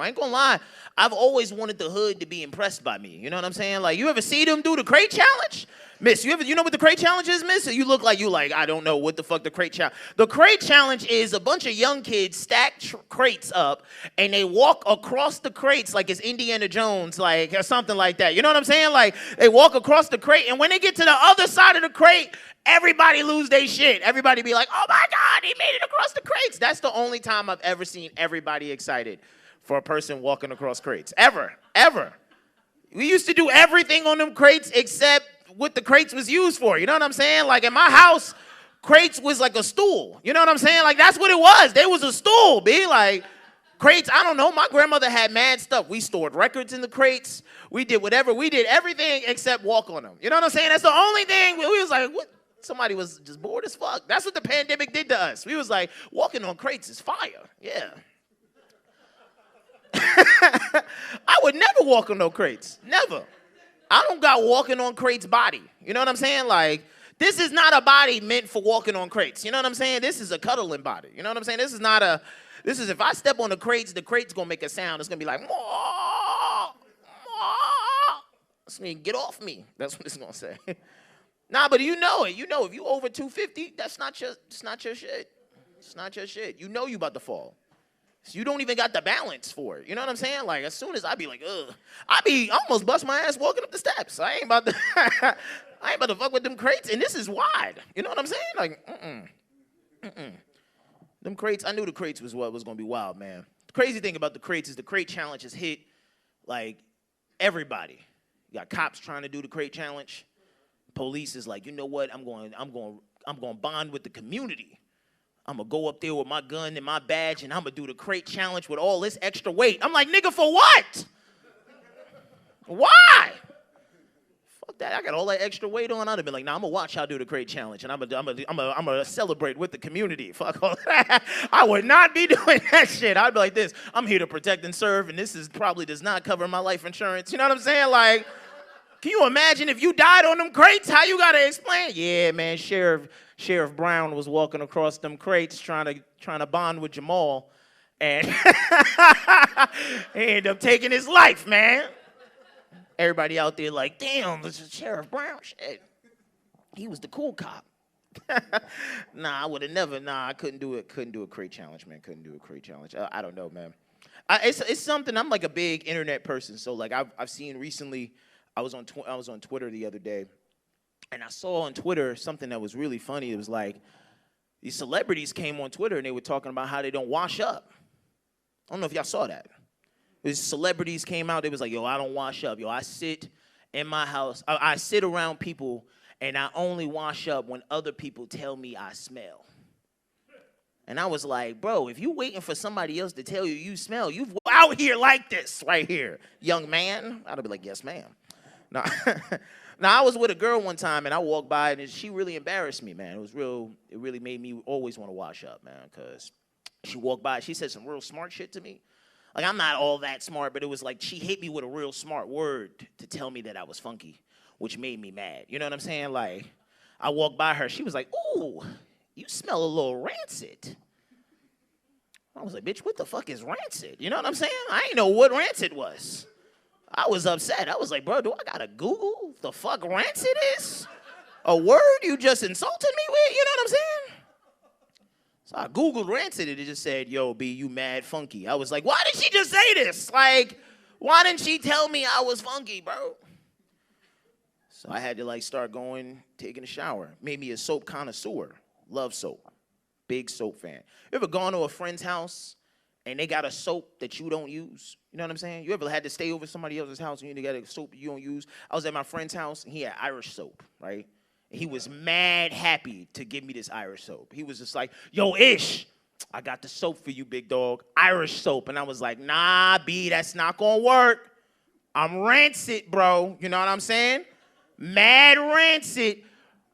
ain't gonna lie. I've always wanted the hood to be impressed by me. You know what I'm saying? Like, you ever see them do the crate challenge? Miss, you know what the crate challenge is, miss? You look like I don't know what the fuck the crate challenge. The crate challenge is a bunch of young kids stack crates up, and they walk across the crates like it's Indiana Jones, like, or something like that. You know what I'm saying? Like, they walk across the crate, and when they get to the other side of the crate, everybody lose their shit. Everybody be like, oh my God, he made it across the crates. That's the only time I've ever seen everybody excited for a person walking across crates. Ever. We used to do everything on them crates except what the crates was used for. You know what I'm saying? Like, in my house, crates was like a stool. You know what I'm saying? Like, that's what it was. There was a stool, be like, crates, I don't know. My grandmother had mad stuff. We stored records in the crates. We did whatever. We did everything except walk on them. You know what I'm saying? That's the only thing. We was like, what? Somebody was just bored as fuck. That's what the pandemic did to us. We was like, walking on crates is fire. Yeah. I would never walk on no crates. Never. I don't got walking on crates body. You know what I'm saying? Like, this is not a body meant for walking on crates. You know what I'm saying? This is a cuddling body. You know what I'm saying? This is if I step on the crates gonna make a sound. It's gonna be like, Mwah! Mwah! It's gonna get off me. That's what it's gonna say. Nah, but you know it. You know, if you over 250, it's not your shit. It's not your shit. You know you about to fall. So you don't even got the balance for it. You know what I'm saying? Like, as soon as I be like, ugh, I almost bust my ass walking up the steps. I ain't about to fuck with them crates. And this is wide. You know what I'm saying? Like, Them crates, I knew the crates was what was going to be wild, man. The crazy thing about the crates is the crate challenge has hit, like, everybody. You got cops trying to do the crate challenge. Police is like, you know what? I'm going to bond with the community. I'm going to go up there with my gun and my badge, and I'm going to do the crate challenge with all this extra weight. I'm like, nigga, for what? Why? Fuck that. I got all that extra weight on. I'd have been like, nah, I'm going to watch y'all do the crate challenge, and I'm going to celebrate with the community. Fuck all that. I would not be doing that shit. I'd be like this. I'm here to protect and serve, and this probably does not cover my life insurance. You know what I'm saying? Like, Can you imagine if you died on them crates? How you gotta explain? Yeah, man, Sheriff Brown was walking across them crates trying to bond with Jamal, and he ended up taking his life, man. Everybody out there like, damn, this is Sheriff Brown. Shit. He was the cool cop. Nah, I would have never. Nah, I couldn't do it. Couldn't do a crate challenge, man. Couldn't do a crate challenge. I don't know, man. It's something. I'm like a big internet person, so like I've seen recently. I was on Twitter the other day, and I saw on Twitter something that was really funny. It was like these celebrities came on Twitter and they were talking about how they don't wash up. I don't know if y'all saw that. These celebrities came out. They was like, yo, I don't wash up. Yo, I sit in my house. I sit around people, and I only wash up when other people tell me I smell. And I was like, bro, if you waiting for somebody else to tell you you smell, you out here like this right here, young man. I'd be like, yes, ma'am. Now, I was with a girl one time, and I walked by, and she really embarrassed me, man. It really made me always want to wash up, man, because she walked by. She said some real smart shit to me. Like, I'm not all that smart, but it was like she hit me with a real smart word to tell me that I was funky, which made me mad. You know what I'm saying? Like, I walked by her. She was like, ooh, you smell a little rancid. I was like, bitch, what the fuck is rancid? You know what I'm saying? I ain't know what rancid was. I was upset. I was like, bro, do I gotta Google the fuck rancid is? A word you just insulted me with? You know what I'm saying? So I Googled rancid and it just said, yo, B, you mad funky. I was like, why did she just say this? Like, why didn't she tell me I was funky, bro? So I had to like start taking a shower. Made me a soap connoisseur. Love soap. Big soap fan. You ever gone to a friend's house and they got a soap that you don't use? You know what I'm saying? You ever had to stay over somebody else's house and you got a soap you don't use? I was at my friend's house and he had Irish soap, right? And he was mad happy to give me this Irish soap. He was just like, yo, Ish, I got the soap for you, big dog. Irish soap. And I was like, nah, B, that's not gonna work. I'm rancid, bro. You know what I'm saying? Mad rancid.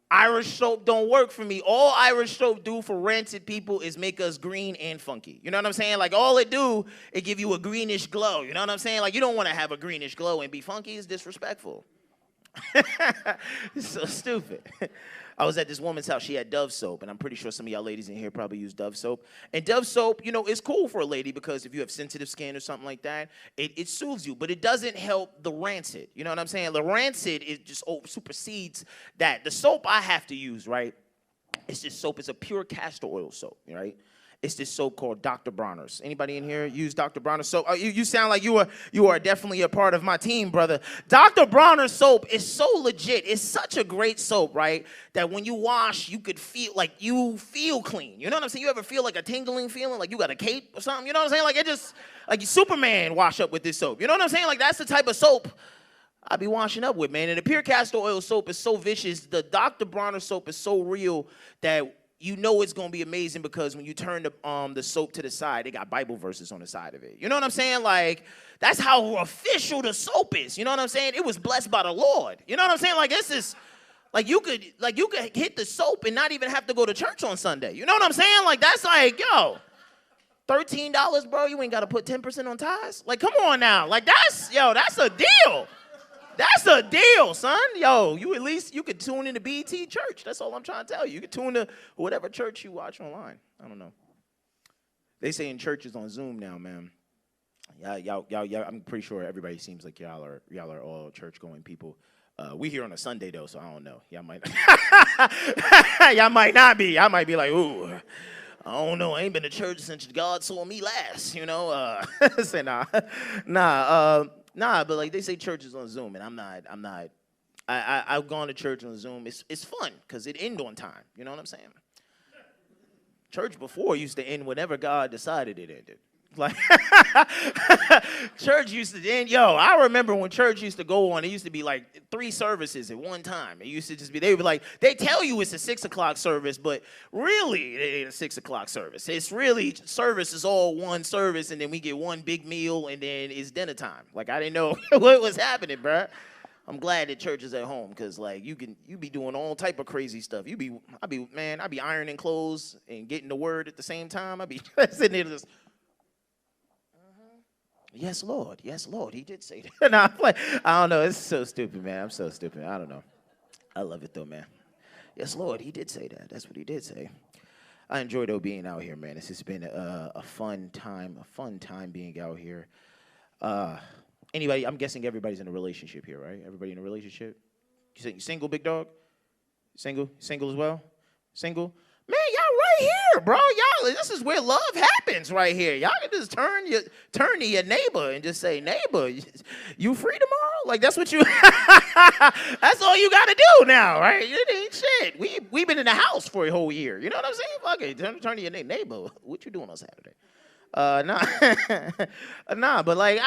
Irish soap don't work for me. All Irish soap do for rancid people is make us green and funky. You know what I'm saying? Like, all it do, it give you a greenish glow. You know what I'm saying? Like, you don't want to have a greenish glow and be funky. It's disrespectful. It's so stupid. I was at this woman's house. She had Dove soap, and I'm pretty sure some of y'all ladies in here probably use Dove soap. And Dove soap, you know, is cool for a lady because if you have sensitive skin or something like that, it soothes you, but it doesn't help the rancid. You know what I'm saying? The rancid just supersedes that. The soap I have to use, right? It's this soap. It's a pure castor oil soap, right? It's this soap called Dr. Bronner's. Anybody in here use Dr. Bronner's soap? You sound like you are definitely a part of my team, brother. Dr. Bronner's soap is so legit. It's such a great soap, right? That when you wash, you could feel like you feel clean. You know what I'm saying? You ever feel like a tingling feeling, like you got a cape or something? You know what I'm saying? Like it just, like Superman wash up with this soap. You know what I'm saying? Like that's the type of soap I be washing up with, man. And the pure castor oil soap is so vicious. The Dr. Bronner soap is so real that you know it's going to be amazing because when you turn the soap to the side, they got Bible verses on the side of it. You know what I'm saying? Like, that's how official the soap is. You know what I'm saying? It was blessed by the Lord. You know what I'm saying? Like, this is, like, you could hit the soap and not even have to go to church on Sunday. You know what I'm saying? Like, that's like, yo, $13, bro, you ain't got to put 10% on tithes? Like, come on now. Like, that's a deal. That's a deal, son. Yo, you could tune into BET Church. That's all I'm trying to tell you. You could tune to whatever church you watch online. I don't know. They say in churches on Zoom now, man. Y'all, I'm pretty sure everybody seems like y'all are all church-going people. We here on a Sunday, though, so I don't know. Y'all might y'all might not be. I might be like, ooh, I don't know. I ain't been to church since God saw me last, you know. Say nah, but like they say church is on Zoom, and I'm not. I've gone to church on Zoom. It's fun because it ends on time. You know what I'm saying? Church before used to end whenever God decided it ended. Like church used to end. Yo, I remember when church used to go on. It used to be like 3 services at one time. It used to just be. They would be like, they tell you it's a 6 o'clock service, but really it ain't a 6 o'clock service. It's really service is all one service, and then we get one big meal, and then it's dinner time. Like I didn't know what was happening, bruh. I'm glad that church is at home because like you be doing all type of crazy stuff. I be ironing clothes and getting the word at the same time. I be sitting there just. Yes, Lord. Yes, Lord. He did say that. Nah, I don't know. It's so stupid, man. I'm so stupid. I don't know. I love it, though, man. Yes, Lord. He did say that. That's what he did say. I enjoy, though, being out here, man. This has been a fun time being out here. Anybody, I'm guessing everybody's in a relationship here, right? Everybody in a relationship? You single, big dog? Single as well? Single? Man, y'all right here, bro. Y'all, this is where love happens right here. Y'all can just turn to your neighbor and just say, neighbor, you free tomorrow? Like, that's what you, that's all you got to do now, right? It ain't shit. We've been in the house for a whole year. You know what I'm saying? Fuck it, turn to your neighbor. What you doing on Saturday? But like,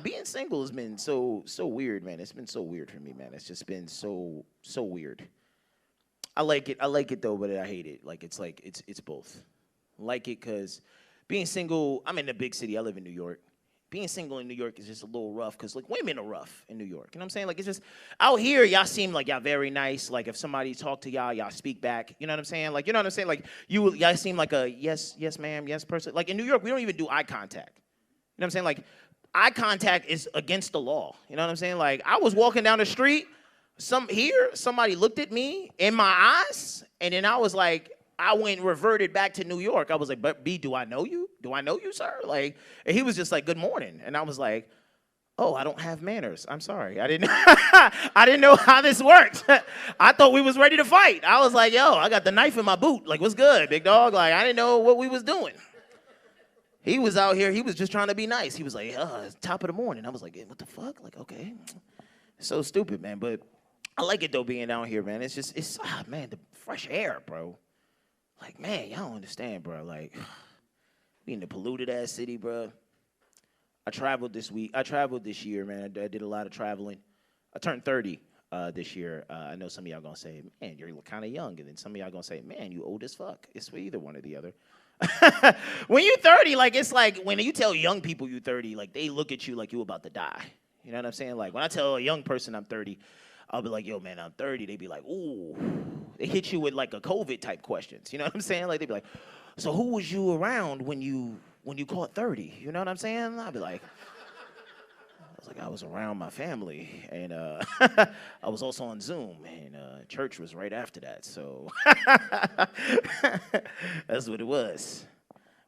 being single has been so weird, man. It's been so weird for me, man. It's just been so weird. I like it though, but I hate it. Like it's both. I like it because being single, I'm in a big city. I live in New York. Being single in New York is just a little rough because like women are rough in New York. You know what I'm saying? Like it's just out here, y'all seem like y'all very nice. Like if somebody talk to y'all speak back. You know what I'm saying? Like you know what I'm saying? Like y'all seem like a yes ma'am, yes person. Like in New York, we don't even do eye contact. You know what I'm saying? Like eye contact is against the law. You know what I'm saying? Like I was walking down the street. Somebody looked at me in my eyes, and then I was like, reverted back to New York. I was like, but B, do I know you? Do I know you, sir? Like, and he was just like, good morning. And I was like, oh, I don't have manners. I'm sorry. I didn't know how this worked. I thought we was ready to fight. I was like, yo, I got the knife in my boot. Like, what's good, big dog? Like, I didn't know what we was doing. He was out here. He was just trying to be nice. He was like, it's top of the morning. I was like, hey, what the fuck? Like, okay. So stupid, man. But I like it, though, being down here, man. Man, the fresh air, bro. Like, man, y'all don't understand, bro. Like, being in the polluted-ass city, bro. I traveled this year, man. I did a lot of traveling. I turned 30 this year. I know some of y'all going to say, man, you're kind of young. And then some of y'all going to say, man, you old as fuck. It's for either one or the other. When you're 30, like, it's like when you tell young people you're 30, like, they look at you like you about to die. You know what I'm saying? Like, when I tell a young person I'm 30, I'll be like, yo, man, I'm 30. They be like, ooh. They hit you with, like, a COVID-type questions. You know what I'm saying? Like, they be like, so who was you around when you caught 30? You know what I'm saying? I'll be like, I was around my family. And I was also on Zoom. And church was right after that. So that's what it was.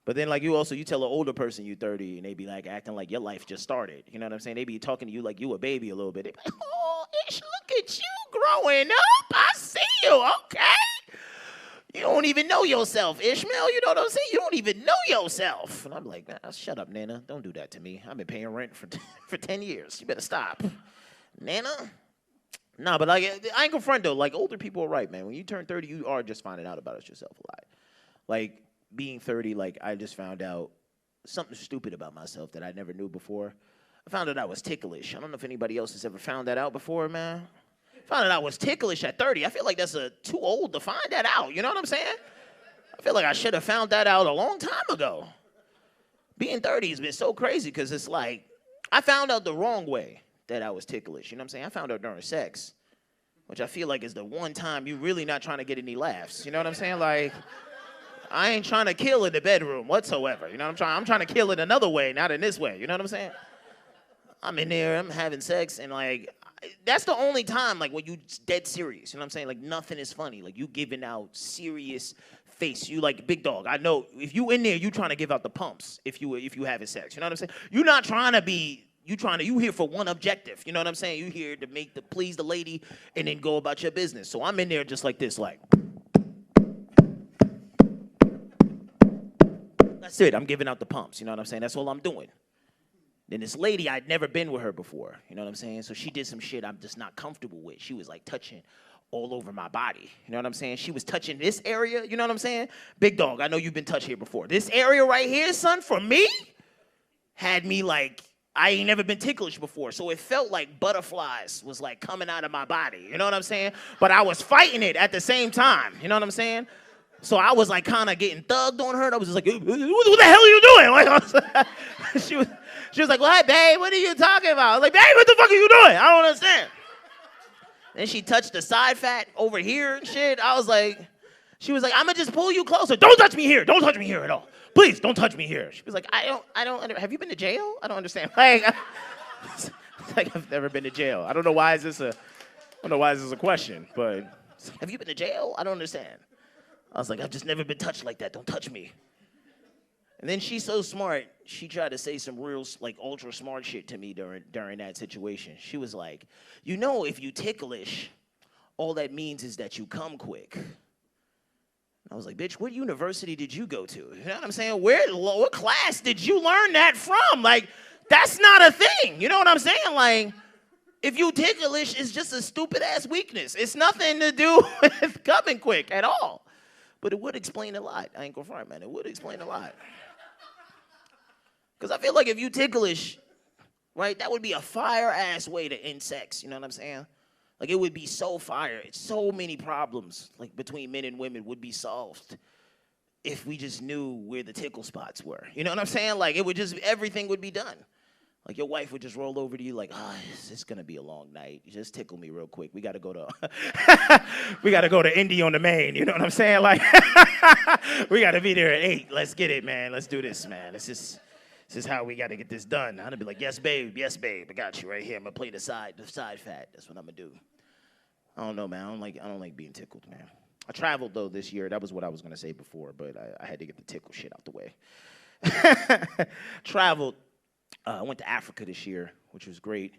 But then, like, you tell an older person you're 30, and they be, like, acting like your life just started. You know what I'm saying? They be talking to you like you a baby a little bit. They be like, oh, Ish, look at you growing up. I see you, okay? You don't even know yourself, Ishmael. You know what I'm saying? You don't even know yourself. And I'm like, nah, shut up, Nana. Don't do that to me. I've been paying rent for 10 years. You better stop. Nana? Nah, but like, I ain't gonna front, though. Like, older people are right, man. When you turn 30, you are just finding out about it yourself a lot. Like, being 30, like, I just found out something stupid about myself that I never knew before. I found out I was ticklish. I don't know if anybody else has ever found that out before, man. Found out I was ticklish at 30. I feel like that's too old to find that out. You know what I'm saying? I feel like I should have found that out a long time ago. Being 30 has been so crazy because it's like, I found out the wrong way that I was ticklish. You know what I'm saying? I found out during sex, which I feel like is the one time you're really not trying to get any laughs. You know what I'm saying? Like, I ain't trying to kill in the bedroom whatsoever. You know what I'm trying to kill it another way, not in this way. You know what I'm saying? I'm in there, I'm having sex, and like, that's the only time, like, when you dead serious. You know what I'm saying? Like, nothing is funny. Like, you giving out serious face. You like, big dog. I know if you in there, you trying to give out the pumps if you having sex. You know what I'm saying? You're not trying to be. You here for one objective. You know what I'm saying? You here to please the lady and then go about your business. So I'm in there just like this, like. That's it. I'm giving out the pumps. You know what I'm saying? That's all I'm doing. Then this lady, I'd never been with her before. You know what I'm saying? So she did some shit I'm just not comfortable with. She was like touching all over my body. You know what I'm saying? She was touching this area. You know what I'm saying? Big dog, I know you've been touched here before. This area right here, son, for me, had me like, I ain't never been ticklish before. So it felt like butterflies was like coming out of my body. You know what I'm saying? But I was fighting it at the same time. You know what I'm saying? So I was like kind of getting thugged on her. I was just like, what the hell are you doing? Like, she was like, what, babe? What are you talking about? I was like, babe, what the fuck are you doing? I don't understand. Then she touched the side fat over here and shit. I was like, she was like, I'm going to just pull you closer. Don't touch me here. Don't touch me here at all. please don't touch me here. She was like, have you been to jail? I don't understand. Like, it's like I've never been to jail. I don't know why is this a question, but have you been to jail? I don't understand. I was like, I've just never been touched like that. Don't touch me. And then she's so smart, she tried to say some real, like, ultra smart shit to me during that situation. She was like, you know, if you ticklish, all that means is that you come quick. I was like, bitch, what university did you go to? You know what I'm saying? What class did you learn that from? Like, that's not a thing. You know what I'm saying? Like, if you ticklish, it's just a stupid-ass weakness. It's nothing to do with coming quick at all. But it would explain a lot. I ain't gonna front, man. It would explain a lot. Because I feel like if you ticklish, right, that would be a fire-ass way to end sex. You know what I'm saying? Like, it would be so fire. So many problems, like, between men and women would be solved if we just knew where the tickle spots were. You know what I'm saying? Like, everything would be done. Like, your wife would just roll over to you like, it's going to be a long night. You just tickle me real quick. We got to go to Indy on the Main. You know what I'm saying? Like, we got to be there at 8. Let's get it, man. Let's do this, man. This is how we got to get this done. I'd be like, yes, babe. I got you right here. I'm going to play the side fat. That's what I'm going to do. I don't know, man. I don't like being tickled, man. I traveled, though, this year. That was what I was going to say before, but I had to get the tickle shit out the way. Traveled. I went to Africa this year, which was great.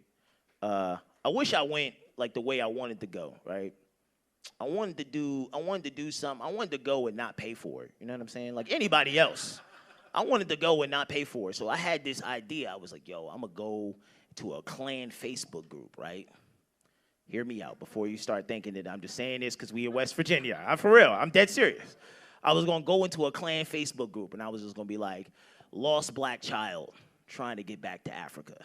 I wish I went like the way I wanted to go, right? I wanted to do something. I wanted to go and not pay for it. You know what I'm saying? Like anybody else. I wanted to go and not pay for it. So I had this idea. I was like, yo, I'm going to go to a Klan Facebook group, right? Hear me out before you start thinking that I'm just saying this because we in West Virginia. I'm for real. I'm dead serious. I was going to go into a Klan Facebook group, and I was just going to be like, lost black child trying to get back to Africa,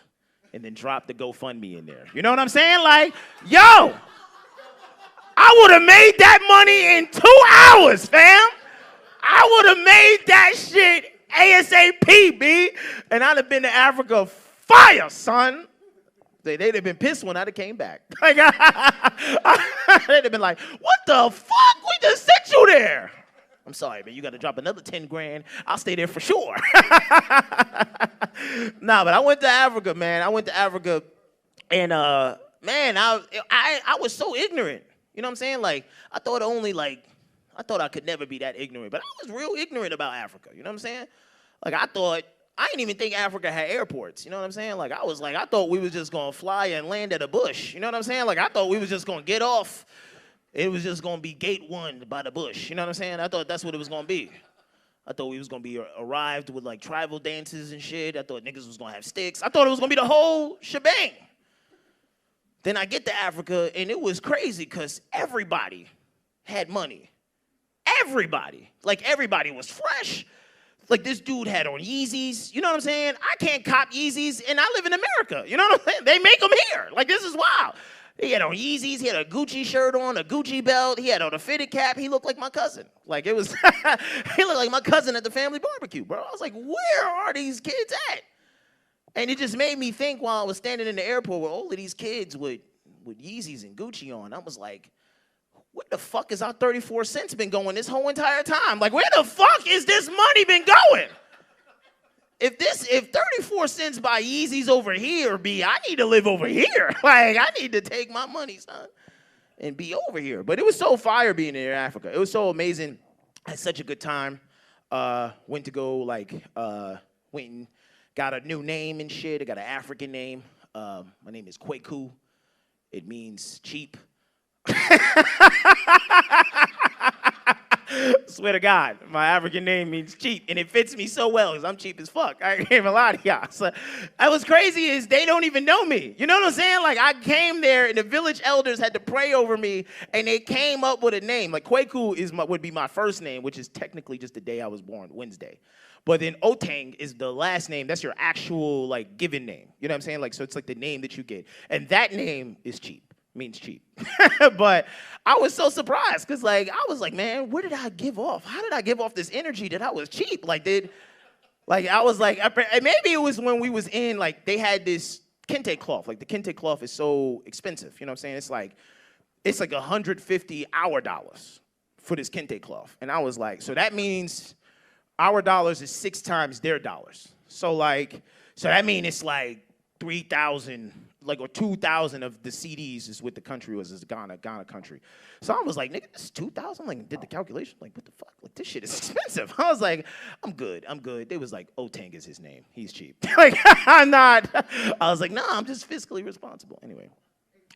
and then drop the GoFundMe in there. You know what I'm saying? Like, yo, I would have made that money in 2 hours, fam. I would have made that shit ASAP, B. And I'd have been to Africa fire, son. They'd have been pissed when I'd have came back. Like, they'd have been like, what the fuck? We just sent you there. I'm sorry, man. You got to drop another 10 grand. I'll stay there for sure. Nah, but I went to Africa, man. I went to Africa, and man, I was so ignorant. You know what I'm saying? Like, I thought I could never be that ignorant, but I was real ignorant about Africa. You know what I'm saying? Like, I didn't even think Africa had airports. You know what I'm saying? Like, I thought we was just gonna fly and land at a bush. You know what I'm saying? Like, I thought we was just gonna get off. It was just going to be gate 1 by the bush. You know what I'm saying? I thought that's what it was going to be. I thought we was going to be arrived with, like, tribal dances and shit. I thought niggas was going to have sticks. I thought it was going to be the whole shebang. Then I get to Africa, and it was crazy because everybody had money. Everybody. Like, everybody was fresh. Like, this dude had on Yeezys. You know what I'm saying? I can't cop Yeezys, and I live in America. You know what I'm saying? They make them here. Like, this is wild. He had on Yeezys. He had a Gucci shirt on, a Gucci belt. He had on a fitted cap. He looked like my cousin. Like, it was, he looked like my cousin at the family barbecue, bro. I was like, where are these kids at? And it just made me think while I was standing in the airport with all of these kids with Yeezys and Gucci on. I was like, where the fuck has our 34 cents been going this whole entire time? Like, where the fuck is this money been going? If 34 cents buy Yeezys over here, B, I need to live over here. Like, I need to take my money, son, and be over here. But it was so fire being in Africa. It was so amazing. I had such a good time. Went and got a new name and shit. I got an African name. My name is Kweku. It means cheap. Swear to God, my African name means cheap, and it fits me so well because I'm cheap as fuck. I ain't even lie to y'all. So, what's crazy is they don't even know me. You know what I'm saying? Like, I came there, and the village elders had to pray over me, and they came up with a name. Like, Kweku would be my first name, which is technically just the day I was born, Wednesday. But then Otang is the last name. That's your actual, like, given name. You know what I'm saying? Like, so it's like the name that you get. And that name is cheap. Means cheap. But I was so surprised because, like, I was like, man, where did I give off? How did I give off this energy that I was cheap? I was like, maybe it was when we was in, like, they had this kente cloth. Like, the kente cloth is so expensive. You know what I'm saying? It's like $150 our dollars for this kente cloth. And I was like, so that means our dollars is 6 times their dollars. So that means it's like 3,000, like, or 2,000 of the CDs is what the country was, is Ghana country. So I was like, nigga, this is 2,000? Like, did the calculation, like, what the fuck? Like, this shit is expensive. I was like, I'm good. They was like, Otang is his name. He's cheap. Like, I'm not. I was like, nah, I'm just fiscally responsible. Anyway.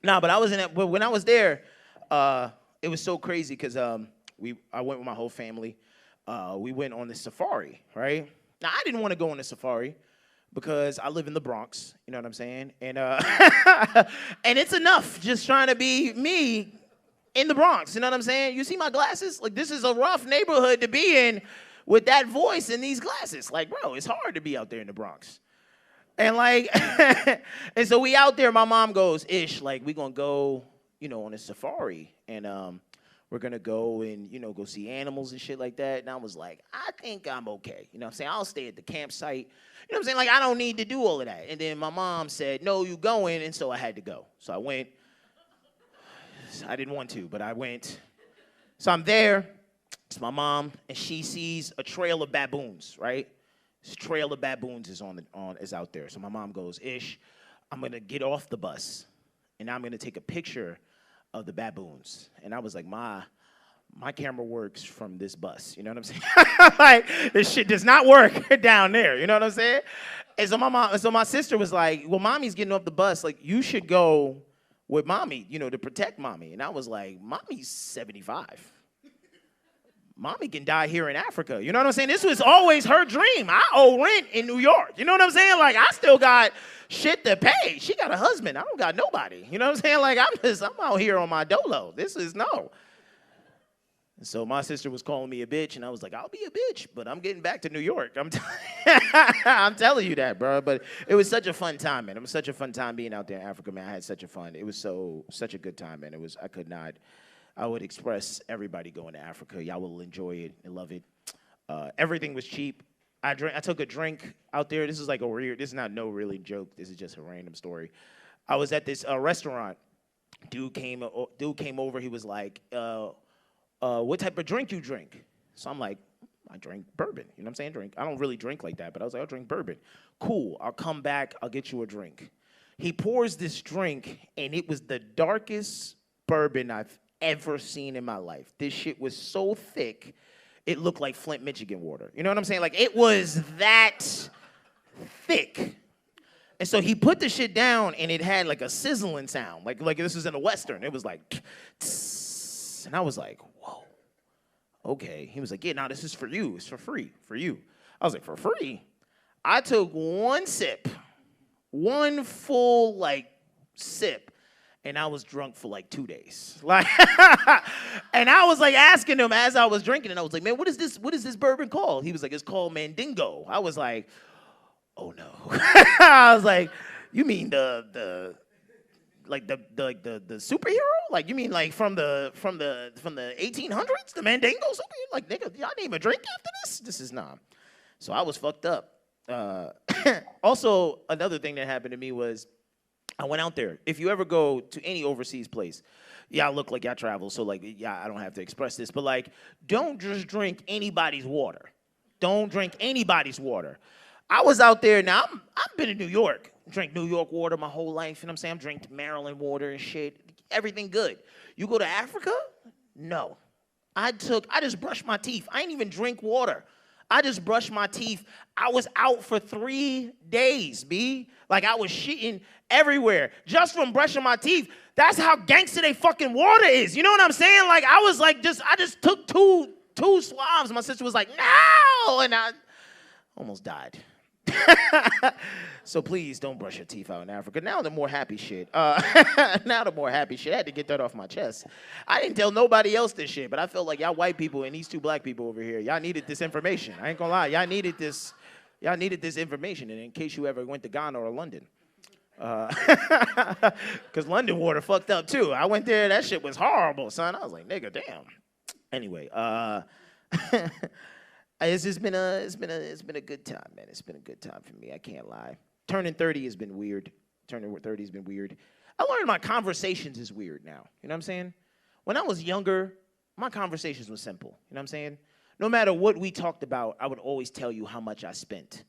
Nah, but when I was there, it was so crazy because I went with my whole family. We went on the safari, right? Now, I didn't want to go on the safari because I live in the Bronx, you know what I'm saying? And and it's enough just trying to be me in the Bronx, you know what I'm saying? You see my glasses? Like, this is a rough neighborhood to be in with that voice and these glasses. Like, bro, it's hard to be out there in the Bronx. And like, and so we out there, my mom goes, Ish, like, we gonna go, on a safari. And we're gonna go and, go see animals and shit like that. And I was like, I think I'm okay. You know what I'm saying? I'll stay at the campsite. You know what I'm saying? Like, I don't need to do all of that. And then my mom said, no, you going. And so I had to go. So I went. I didn't want to, but I went. So I'm there. It's my mom, and she sees a trail of baboons, right? This trail of baboons is out there. So my mom goes, Ish, I'm gonna get off the bus, and I'm gonna take a picture of the baboons. And I was like, my camera works from this bus. You know what I'm saying? Like, this shit does not work down there. You know what I'm saying? And so my sister was like, well, mommy's getting off the bus. Like, you should go with mommy, to protect mommy. And I was like, mommy's 75. Mommy can die here in Africa. You know what I'm saying? This was always her dream. I owe rent in New York. You know what I'm saying? Like, I still got shit to pay. She got a husband. I don't got nobody. You know what I'm saying? Like, I'm out here on my dolo. This is no. And so my sister was calling me a bitch, and I was like, I'll be a bitch, but I'm getting back to New York. I'm telling you that, bro. But it was such a fun time, man. It was such a fun time being out there in Africa, man. I had such a fun. It was such a good time, man. I would express everybody going to Africa. Y'all will enjoy it and love it. Everything was cheap. I took a drink out there. This is not no really joke. This is just a random story. I was at this restaurant. Dude came over. He was like, what type of drink you drink? So I'm like, I drink bourbon. You know what I'm saying? I don't really drink like that, but I was like, I'll drink bourbon. Cool. I'll come back. I'll get you a drink. He pours this drink, and it was the darkest bourbon I've ever seen in my life. This shit was so thick, it looked like Flint, Michigan water. You know what I'm saying? Like, it was that thick. And so he put the shit down, and it had like a sizzling sound, like this was in a Western. It was like, tss, and I was like, whoa, okay. He was like, yeah, no, this is for you. It's for free, for you. I was like, for free? I took one sip, one full, sip, and I was drunk for 2 days. And I was asking him as I was drinking, and I was like, man, what is this bourbon called? He was like, it's called Mandingo. I was like, oh no. I was like, you mean the superhero? Like, you mean from the 1800s, the Mandingo superhero? Like, nigga, y'all name a drink after this? This is not. So I was fucked up. Also, another thing that happened to me was I went out there. If you ever go to any overseas place, y'all look like y'all travel, so I don't have to express this, but don't just drink anybody's water. Don't drink anybody's water. I was out there. Now I've been in New York. Drank New York water my whole life. You know what I'm saying? I've drank Maryland water and shit. Everything good. You go to Africa? No. I just brushed my teeth. I ain't even drink water. I just brushed my teeth. I was out for 3 days, B. I was shitting everywhere just from brushing my teeth. That's how gangster they fucking water is. You know what I'm saying? I just took two swabs. My sister was like, no! And I almost died. So please don't brush your teeth out in Africa. Now the more happy shit. I had to get that off my chest. I didn't tell nobody else this shit, but I felt like y'all white people and these two black people over here, y'all needed this information. I ain't gonna lie. Y'all needed this information, and in case you ever went to Ghana or London. Because London water fucked up too. I went there, that shit was horrible, son. I was like, nigga, damn. Anyway, it's been a good time, man. It's been a good time for me. I can't lie. Turning 30 has been weird. Turning 30 has been weird. I learned my conversations is weird now. You know what I'm saying? When I was younger, my conversations were simple. You know what I'm saying? no matter what we talked about, I would always tell you how much I spent.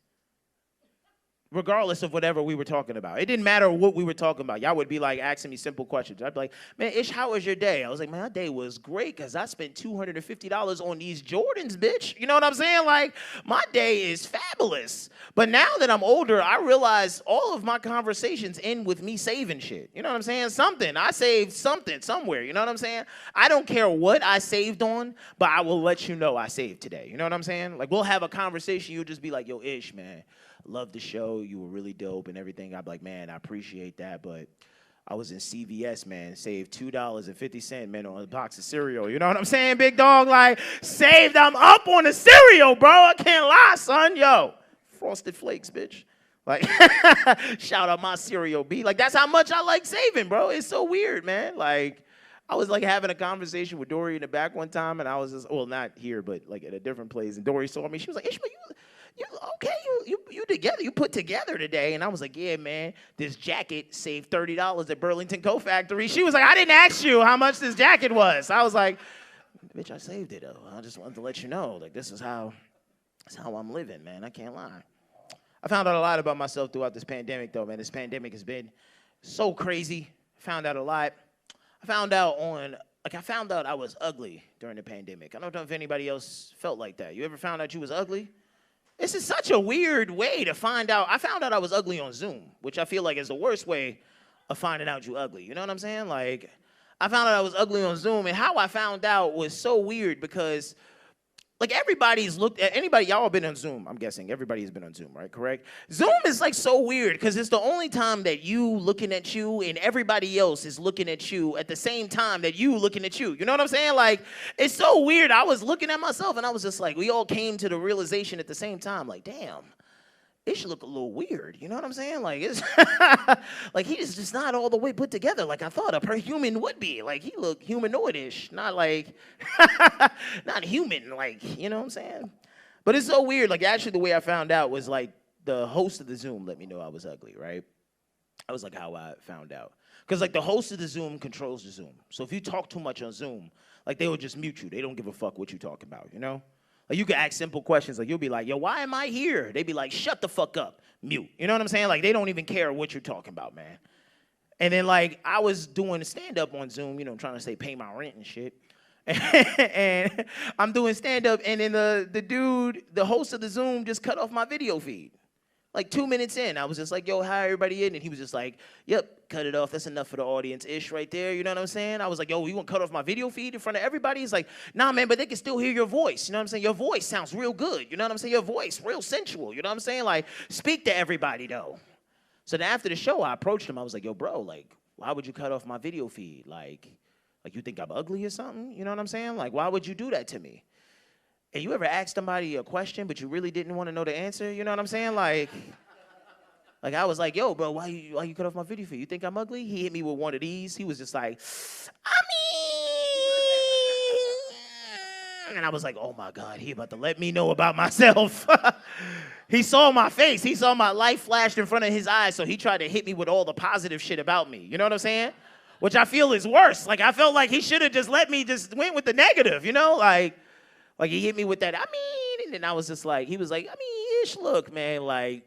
Regardless of whatever we were talking about. It didn't matter what we were talking about. Y'all would be like asking me simple questions. I'd be like, man, Ish, how was your day? I was like, man, my day was great because I spent $250 on these Jordans, bitch. You know what I'm saying? Like, my day is fabulous. But now that I'm older, I realize all of my conversations end with me saving shit. You know what I'm saying? Something. I saved something somewhere. You know what I'm saying? I don't care what I saved on, but I will let you know I saved today. You know what I'm saying? Like, we'll have a conversation. You'll just be like, yo, Ish, man. Love the show. You were really dope and everything. I'd be like, man, I appreciate that, but I was in CVS, man. Saved $2.50, man, on a box of cereal. You know what I'm saying, big dog? Like, saved. I'm up on the cereal, bro. I can't lie, son. Yo, Frosted Flakes, bitch. Like, shout out my cereal, B. Like, that's how much I like saving, bro. It's so weird, man. Like, I was like having a conversation with Dori in the back one time, and I was just, well, not here, but like at a different place. And Dori saw me. She was like, Ishmael, you okay? You together? You put together today? And I was like, yeah, man. This jacket saved $30 at Burlington Coat Factory. She was like, I didn't ask you how much this jacket was. I was like, bitch, I saved it though. I just wanted to let you know, like, this is how I'm living, man. I can't lie. I found out a lot about myself throughout this pandemic, though, man. This pandemic has been so crazy. I found out a lot. I found out I was ugly during the pandemic. I don't know if anybody else felt like that. You ever found out you was ugly? This is such a weird way to find out. I found out I was ugly on Zoom, which I feel like is the worst way of finding out you ugly. You know what I'm saying? Like, I found out I was ugly on Zoom, and how I found out was so weird because, like, y'all been on Zoom, I'm guessing. Everybody's been on Zoom, right? Correct? Zoom is, like, so weird because it's the only time that you looking at you and everybody else is looking at you at the same time that you looking at you. You know what I'm saying? Like, it's so weird. I was looking at myself, and I was just like, we all came to the realization at the same time, like, damn, it should look a little weird. You know what I'm saying? Like, it's like, he is just not all the way put together like I thought a human would be. Like, he looked humanoid-ish, not like, not human, like, you know what I'm saying? But it's so weird. Like, actually, the way I found out was, like, the host of the Zoom let me know I was ugly, right? That was, like, how I found out. Because, like, the host of the Zoom controls the Zoom. So if you talk too much on Zoom, like, they will just mute you. They don't give a fuck what you talking about, you know? Like, you can ask simple questions. Like, you'll be like, yo, why am I here? They be like, shut the fuck up, mute. You know what I'm saying? Like, they don't even care what you're talking about, man. And then, like, I was doing stand-up on Zoom, you know, trying to say pay my rent and shit. And I'm doing stand-up, and then the host of the Zoom just cut off my video feed. Like 2 minutes in, I was just like, yo, hi, everybody in? And he was just like, yep, cut it off. That's enough for the audience-ish right there. You know what I'm saying? I was like, yo, you want to cut off my video feed in front of everybody? He's like, nah, man, but they can still hear your voice. You know what I'm saying? Your voice sounds real good. You know what I'm saying? Your voice, real sensual. You know what I'm saying? Like, speak to everybody, though. So then after the show, I approached him. I was like, yo, bro, like, why would you cut off my video feed? Like you think I'm ugly or something? You know what I'm saying? Like, why would you do that to me? And you ever asked somebody a question, but you really didn't want to know the answer? You know what I'm saying? Like I was like, yo, bro, why you cut off my video feed? You think I'm ugly? He hit me with one of these. He was just like, I mean, and I was like, oh my God, he about to let me know about myself. He saw my face. He saw my life flashed in front of his eyes, so he tried to hit me with all the positive shit about me. You know what I'm saying? Which I feel is worse. Like, I felt like he should have just let me just went with the negative, you know? Like he hit me with that, I mean, and then I was just like, he was like, I mean, Ish, look, man, like,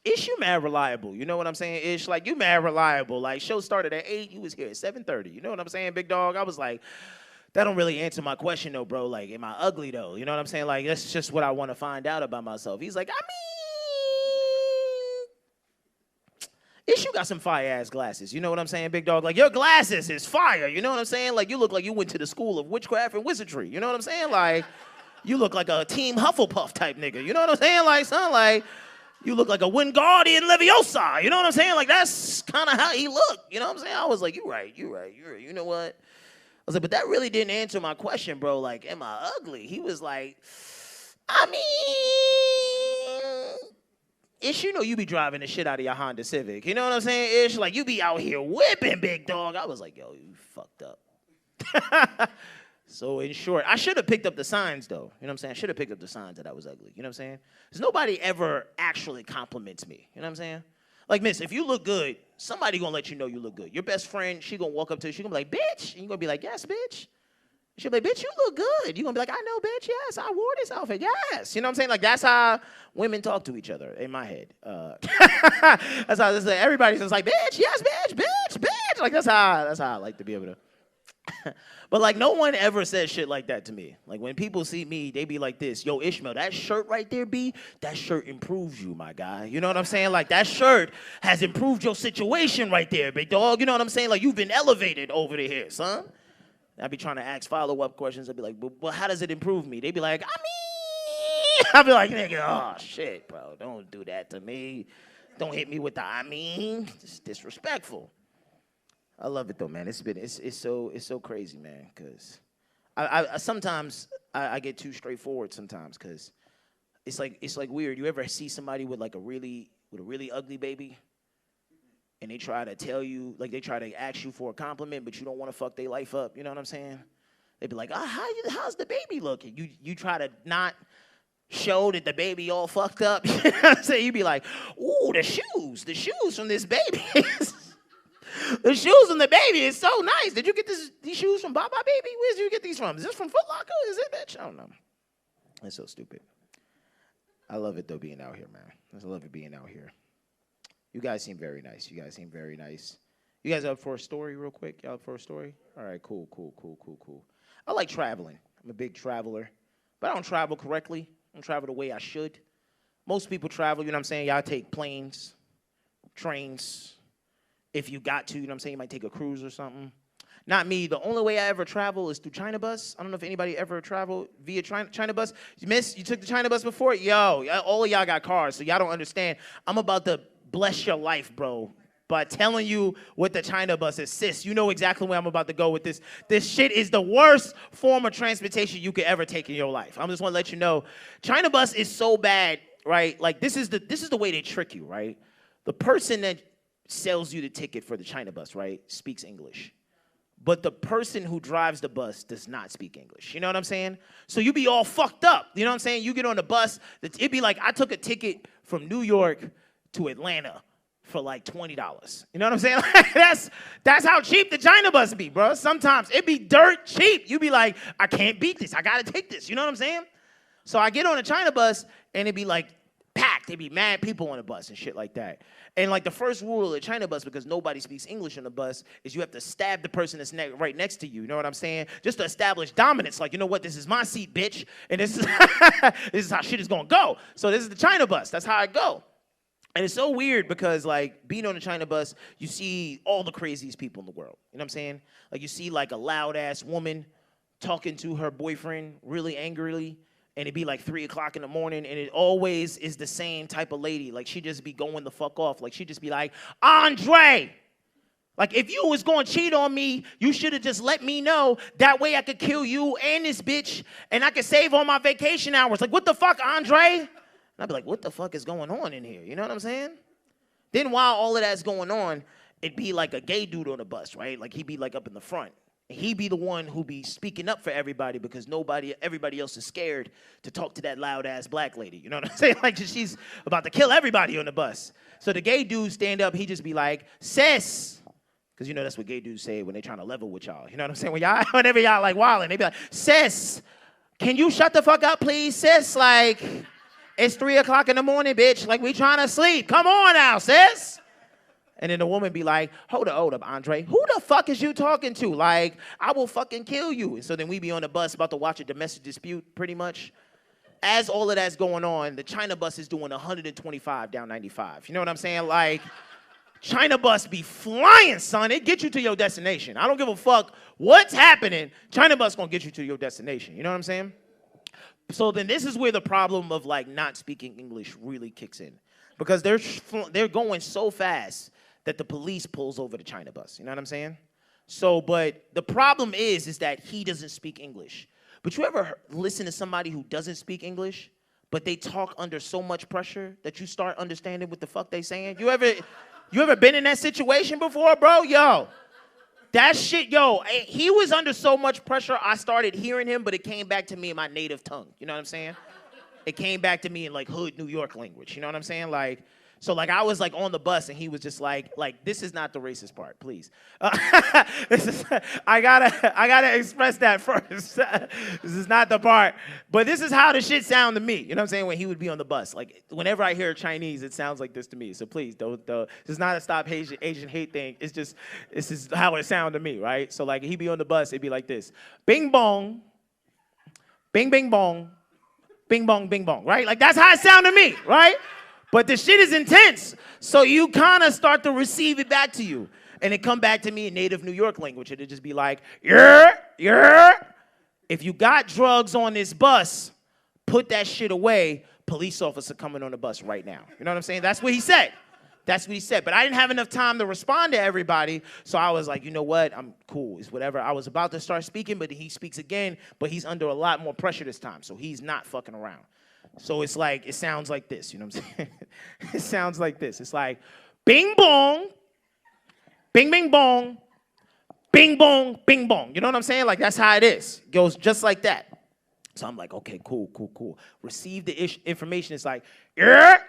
Ish, you mad reliable. You know what I'm saying, Ish? Like, you mad reliable. Like, show started at 8, you was here at 7:30. You know what I'm saying, big dog? I was like, that don't really answer my question, though, bro. Like, am I ugly, though? You know what I'm saying? Like, that's just what I want to find out about myself. He's like, I mean, Ish, you got some fire-ass glasses. You know what I'm saying, big dog? Like, your glasses is fire. You know what I'm saying? Like, you look like you went to the school of witchcraft and wizardry. You know what I'm saying? Like, you look like a Team Hufflepuff type nigga. You know what I'm saying? Like, son, like, you look like a Wingardium Leviosa. You know what I'm saying? Like, that's kind of how he looked. You know what I'm saying? I was like, you're right. You know what? I was like, but that really didn't answer my question, bro. Like, am I ugly? He was like, I mean, Ish, you know you be driving the shit out of your Honda Civic. You know what I'm saying, Ish? Like, you be out here whipping, big dog. I was like, yo, you fucked up. So, in short, I should have picked up the signs, though. You know what I'm saying? I should have picked up the signs that I was ugly. You know what I'm saying? Because nobody ever actually compliments me. You know what I'm saying? Like, miss, if you look good, somebody gonna let you know you look good. Your best friend, she gonna walk up to you, she gonna be like, bitch. And you gonna be like, yes, bitch. She'll be like, bitch, you look good. You're going to be like, I know, bitch, yes, I wore this outfit, yes. You know what I'm saying? Like, that's how women talk to each other in my head. That's how this is. Everybody's just like, bitch, yes, bitch, bitch, bitch. Like, that's how I like to be able to. But, like, no one ever says shit like that to me. Like, when people see me, they be like this, yo, Ishmael, that shirt right there, B, that shirt improves you, my guy. You know what I'm saying? Like, that shirt has improved your situation right there, big dog. You know what I'm saying? Like, you've been elevated over the here, son. I'd be trying to ask follow-up questions. I'd be like, well, how does it improve me? They'd be like, I'd be like, nigga, oh, shit, bro. Don't do that to me. Don't hit me with the I mean. It's disrespectful. I love it, though, man. It's so crazy, man, because I sometimes I get too straightforward sometimes because it's like weird. You ever see somebody with a really ugly baby? And they try to tell you, like they try to ask you for a compliment, but you don't want to fuck their life up. You know what I'm saying? They'd be like, how's the baby looking? You try to not show that the baby all fucked up. You know what I'm saying? You'd be like, ooh, the shoes from this baby. The shoes from the baby is so nice. Did you get these shoes from Baba Baby? Where did you get these from? Is this from Foot Locker? Is it, bitch? I don't know. It's so stupid. I love it, though, being out here, man. I love it being out here. You guys seem very nice. You guys up for a story real quick? Y'all up for a story? All right, cool. I like traveling. I'm a big traveler. But I don't travel correctly. I don't travel the way I should. Most people travel, you know what I'm saying? Y'all take planes, trains. If you got to, you know what I'm saying? You might take a cruise or something. Not me. The only way I ever travel is through China Bus. I don't know if anybody ever traveled via China Bus. Miss, you took the China Bus before? Yo, all of y'all got cars, so y'all don't understand. I'm about to bless your life, bro, by telling you what the China Bus is. Sis, you know exactly where I'm about to go with this. This shit is the worst form of transportation you could ever take in your life. I just want to let you know, China Bus is so bad, right? Like, this is the way they trick you, right? The person that sells you the ticket for the China Bus, right, speaks English. But the person who drives the bus does not speak English. You know what I'm saying? So you be all fucked up. You know what I'm saying? You get on the bus. It'd be like, I took a ticket from New York to Atlanta for like $20. You know what I'm saying? That's how cheap the China Bus be, bro. Sometimes it be dirt cheap. You be like, I can't beat this. I got to take this. You know what I'm saying? So I get on a China Bus, and it be like packed. It be mad people on the bus and shit like that. And like the first rule of the China Bus, because nobody speaks English on the bus, is you have to stab the person that's right next to you. You know what I'm saying? Just to establish dominance. Like, you know what? This is my seat, bitch. And this is how shit is going to go. So this is the China Bus. That's how I go. And it's so weird because, like, being on the China Bus, you see all the craziest people in the world. You know what I'm saying? Like, you see, like, a loud-ass woman talking to her boyfriend really angrily, and it'd be like 3 o'clock in the morning, and it always is the same type of lady. Like, she'd just be going the fuck off. Like, she'd just be like, Andre, like, if you was going to cheat on me, you should have just let me know. That way I could kill you and this bitch, and I could save all my vacation hours. Like, what the fuck, Andre? And I'd be like, what the fuck is going on in here? You know what I'm saying? Then while all of that's going on, it'd be like a gay dude on the bus, right? Like, he'd be like up in the front. He'd be the one who be speaking up for everybody because everybody else is scared to talk to that loud-ass black lady. You know what I'm saying? Like, she's about to kill everybody on the bus. So the gay dude stand up, he just be like, sis, because you know that's what gay dudes say when they trying to level with y'all. You know what I'm saying? Whenever y'all like wilding, they be like, sis, can you shut the fuck up, please, sis? Like, it's 3 o'clock in the morning, bitch. Like, we trying to sleep. Come on now, sis. And then the woman be like, hold up, Andre. Who the fuck is you talking to? Like, I will fucking kill you. And so then we be on the bus about to watch a domestic dispute, pretty much. As all of that's going on, the China Bus is doing 125 down 95. You know what I'm saying? Like, China Bus be flying, son. It get you to your destination. I don't give a fuck what's happening. China Bus gonna get you to your destination. You know what I'm saying? So then this is where the problem of, like, not speaking English really kicks in. Because they're going so fast that the police pulls over the China Bus. You know what I'm saying? So, but the problem is that he doesn't speak English. But you ever listen to somebody who doesn't speak English, but they talk under so much pressure that you start understanding what the fuck they saying? You ever been in that situation before, bro? Yo, that shit, yo, he was under so much pressure, I started hearing him, but it came back to me in my native tongue. You know what I'm saying? It came back to me in, like, hood New York language. You know what I'm saying? Like, So like I was like on the bus and he was just like this is not the racist part, please. I gotta express that first. This is not the part, but this is how the shit sound to me. You know what I'm saying? When he would be on the bus, like whenever I hear Chinese, it sounds like this to me. So please don't. This is not a stop Asian hate thing. It's just this is how it sound to me, right? So like he'd be on the bus, it'd be like this: bing bong, bing bing bong, bing bong bing bong, right? Like that's how it sound to me, right? But the shit is intense, so you kind of start to receive it back to you. And it come back to me in native New York language. It'd just be like, yeah. If you got drugs on this bus, put that shit away. Police officer coming on the bus right now. You know what I'm saying? That's what he said. That's what he said. But I didn't have enough time to respond to everybody, so I was like, you know what? I'm cool. It's whatever. I was about to start speaking, but he speaks again, but he's under a lot more pressure this time, so he's not fucking around. So it's like, it sounds like this, you know what I'm saying? It sounds like this. It's like, bing bong, bing bing bong, bing bong, bing bong. You know what I'm saying? Like, that's how it is. It goes just like that. So I'm like, okay, cool. Receive the information. It's like, yeah.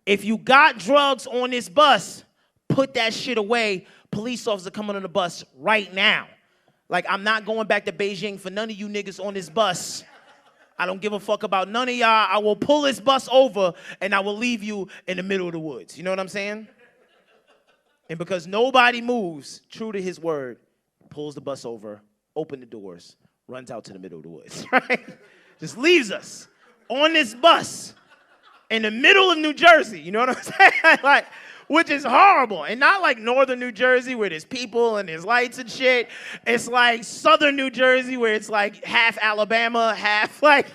If you got drugs on this bus, put that shit away. Police officer coming on the bus right now. Like, I'm not going back to Beijing for none of you niggas on this bus. I don't give a fuck about none of y'all. I will pull this bus over and I will leave you in the middle of the woods. You know what I'm saying? And because nobody moves, true to his word, pulls the bus over, open the doors, runs out to the middle of the woods, right? Just leaves us on this bus in the middle of New Jersey. You know what I'm saying? Like, which is horrible. And not like northern New Jersey where there's people and there's lights and shit. It's like southern New Jersey where it's like half Alabama, half like,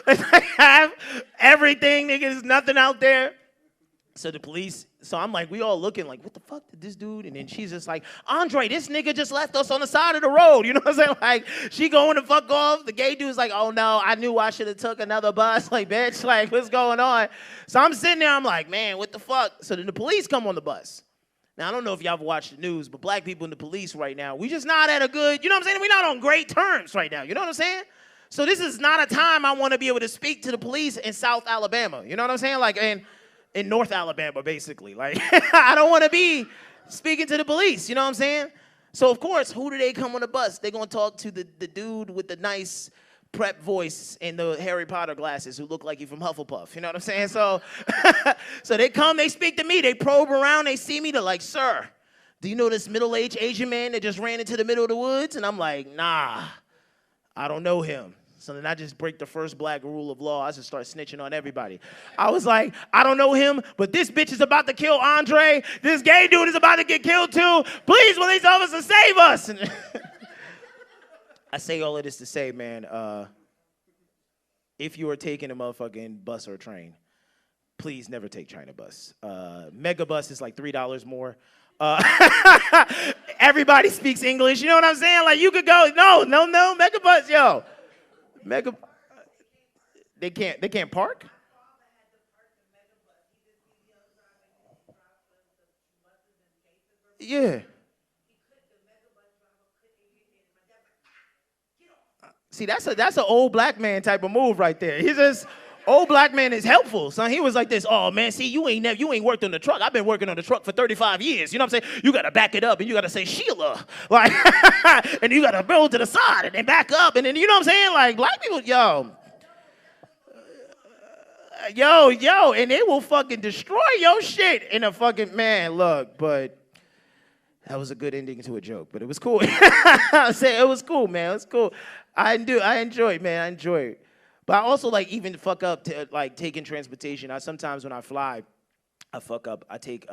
it's like half everything, nigga, there's nothing out there. So the police, so I'm like, we all looking like, what the fuck did this dude? And then she's just like, Andre, this nigga just left us on the side of the road. You know what I'm saying? Like, she going to fuck off. The gay dude's like, oh no, I knew I should have took another bus. Like, bitch, like, what's going on? So I'm sitting there, I'm like, man, what the fuck? So then the police come on the bus. Now, I don't know if y'all have watched the news, but black people in the police right now, we just not at a good, you know what I'm saying? We're not on great terms right now. You know what I'm saying? So this is not a time I want to be able to speak to the police in South Alabama. You know what I'm saying? Like, in North Alabama, basically. Like, I don't want to be speaking to the police, you know what I'm saying? So, of course, who do they come on the bus? They're going to talk to the dude with the nice prep voice and the Harry Potter glasses who look like he's from Hufflepuff, you know what I'm saying? So, so they come, they speak to me, they probe around, they see me, they're like, sir, do you know this middle-aged Asian man that just ran into the middle of the woods? And I'm like, nah, I don't know him. So then I just break the first black rule of law. I just start snitching on everybody. I was like, I don't know him, but this bitch is about to kill Andre. This gay dude is about to get killed too. Please, police officer, save us. And I say all of this to say, man, if you are taking a motherfucking bus or a train, please never take China bus. Mega bus is like $3 more. Everybody speaks English. You know what I'm saying? Like, you could go, no, mega bus, yo. Mega, they can't park? Yeah. See, that's an old black man type of move right there. He's just, old black man is helpful, son. He was like this, oh man, see, you ain't worked on the truck. I've been working on the truck for 35 years. You know what I'm saying? You gotta back it up and you gotta say Sheila. Like, and you gotta build to the side and then back up. And then, you know what I'm saying? Like, black people, yo, and it will fucking destroy your shit in a fucking, man, look, but that was a good ending to a joke, but it was cool. I say it was cool, man. It was cool. I enjoy it, man. I enjoy it. But I also, like, even fuck up to, like, taking transportation. Sometimes when I fly, I fuck up. I take,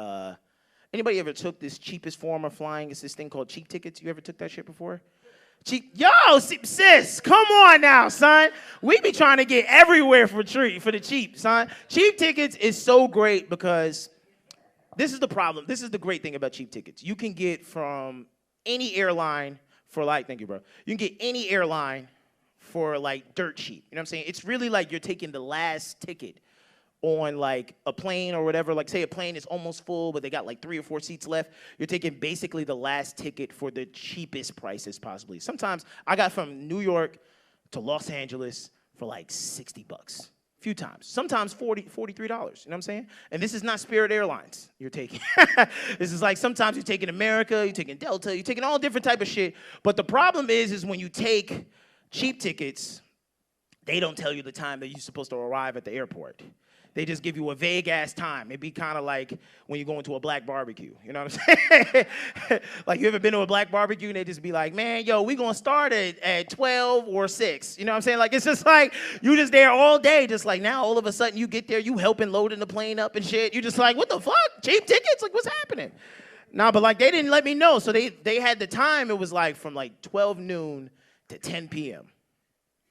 anybody ever took this cheapest form of flying? It's this thing called cheap tickets. You ever took that shit before? Yo, sis, come on now, son. We be trying to get everywhere for the cheap, son. Cheap tickets is so great because this is the problem. This is the great thing about cheap tickets. You can get from any airline for, like, thank you, bro. You can get any airline for, like, dirt cheap. You know what I'm saying? It's really like you're taking the last ticket on, like, a plane or whatever. Like, say a plane is almost full, but they got, like, 3 or 4 seats left. You're taking basically the last ticket for the cheapest prices possibly. Sometimes I got from New York to Los Angeles for, like, $60. few times. Sometimes $43, you know what I'm saying? And this is not Spirit Airlines you're taking. This is like sometimes you're taking America, you're taking Delta, you're taking all different type of shit. But the problem is when you take cheap tickets, they don't tell you the time that you're supposed to arrive at the airport. They just give you a vague-ass time. It'd be kind of like when you go into a black barbecue. You know what I'm saying? Like, you ever been to a black barbecue and they just be like, man, yo, we going to start at 12 or 6. You know what I'm saying? Like, it's just like, you just there all day. Just like now, all of a sudden, you get there, you helping loading the plane up and shit. You just like, what the fuck? Cheap tickets? Like, what's happening? Nah, but like, they didn't let me know. So they had the time. It was like from like 12 noon to 10 p.m.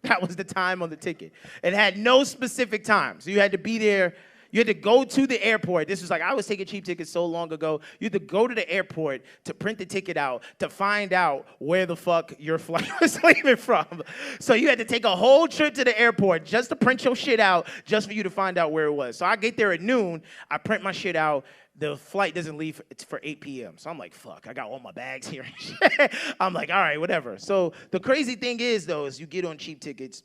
That was the time on the ticket. It had no specific time. So you had to be there. You had to go to the airport. This was like, I was taking cheap tickets so long ago. You had to go to the airport to print the ticket out to find out where the fuck your flight was leaving from. So you had to take a whole trip to the airport just to print your shit out just for you to find out where it was. So I get there at noon. I print my shit out. The flight doesn't leave for 8 p.m. So I'm like, fuck, I got all my bags here. I'm like, all right, whatever. So the crazy thing is, though, is you get on cheap tickets